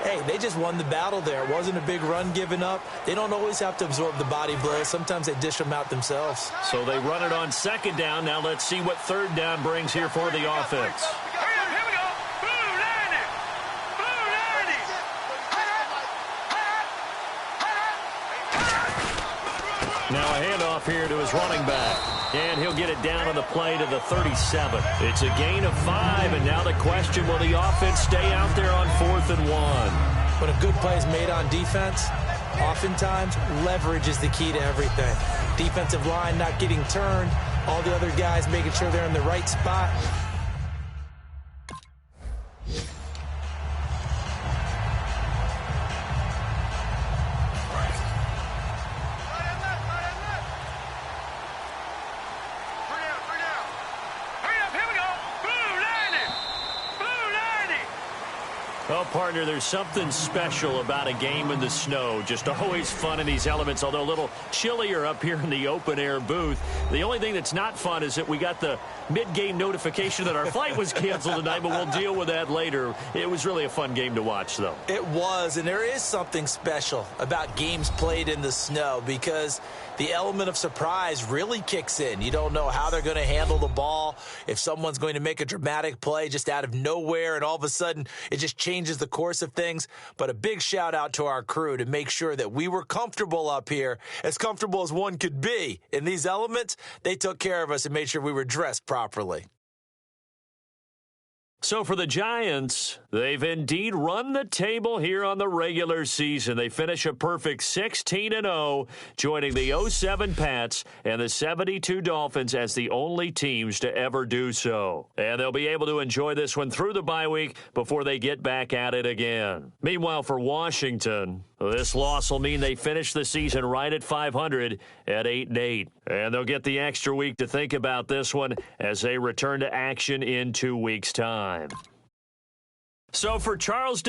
hey, they just won the battle there. It wasn't a big run given up. They don't always have to absorb the body blows. Sometimes they dish them out themselves. So they run it on 2nd down. Now let's see what 3rd down brings here for the offense. Here we go. Blue 90. Blue 90. Now a handoff here to his running back. And he'll get it down on the play to the 37. It's a gain of 5, and now the question, will the offense stay out there on 4th and 1? When a good play is made on defense, oftentimes leverage is the key to everything. Defensive line not getting turned, all the other guys making sure they're in the right spot. Well, partner, there's something special about a game in the snow. Just always fun in these elements, although a little chillier up here in the open-air booth. The only thing that's not fun is that we got the mid-game notification that our flight was canceled tonight, but we'll deal with that later. It was really a fun game to watch, though. It was, and there is something special about games played in the snow because the element of surprise really kicks in. You don't know how they're going to handle the ball, if someone's going to make a dramatic play just out of nowhere, and all of a sudden it just changes changes the course of things, but a big shout out to our crew to make sure that we were comfortable up here, as comfortable as one could be. In these elements, they took care of us and made sure we were dressed properly. So for the Giants, they've indeed run the table here on the regular season. They finish a perfect 16-0, joining the 07 Pats and the 72 Dolphins as the only teams to ever do so. And they'll be able to enjoy this one through the bye week before they get back at it again. Meanwhile, for Washington, this loss will mean they finish the season right at 500 at 8-8. And they'll get the extra week to think about this one as they return to action in 2 weeks' time. So for Charles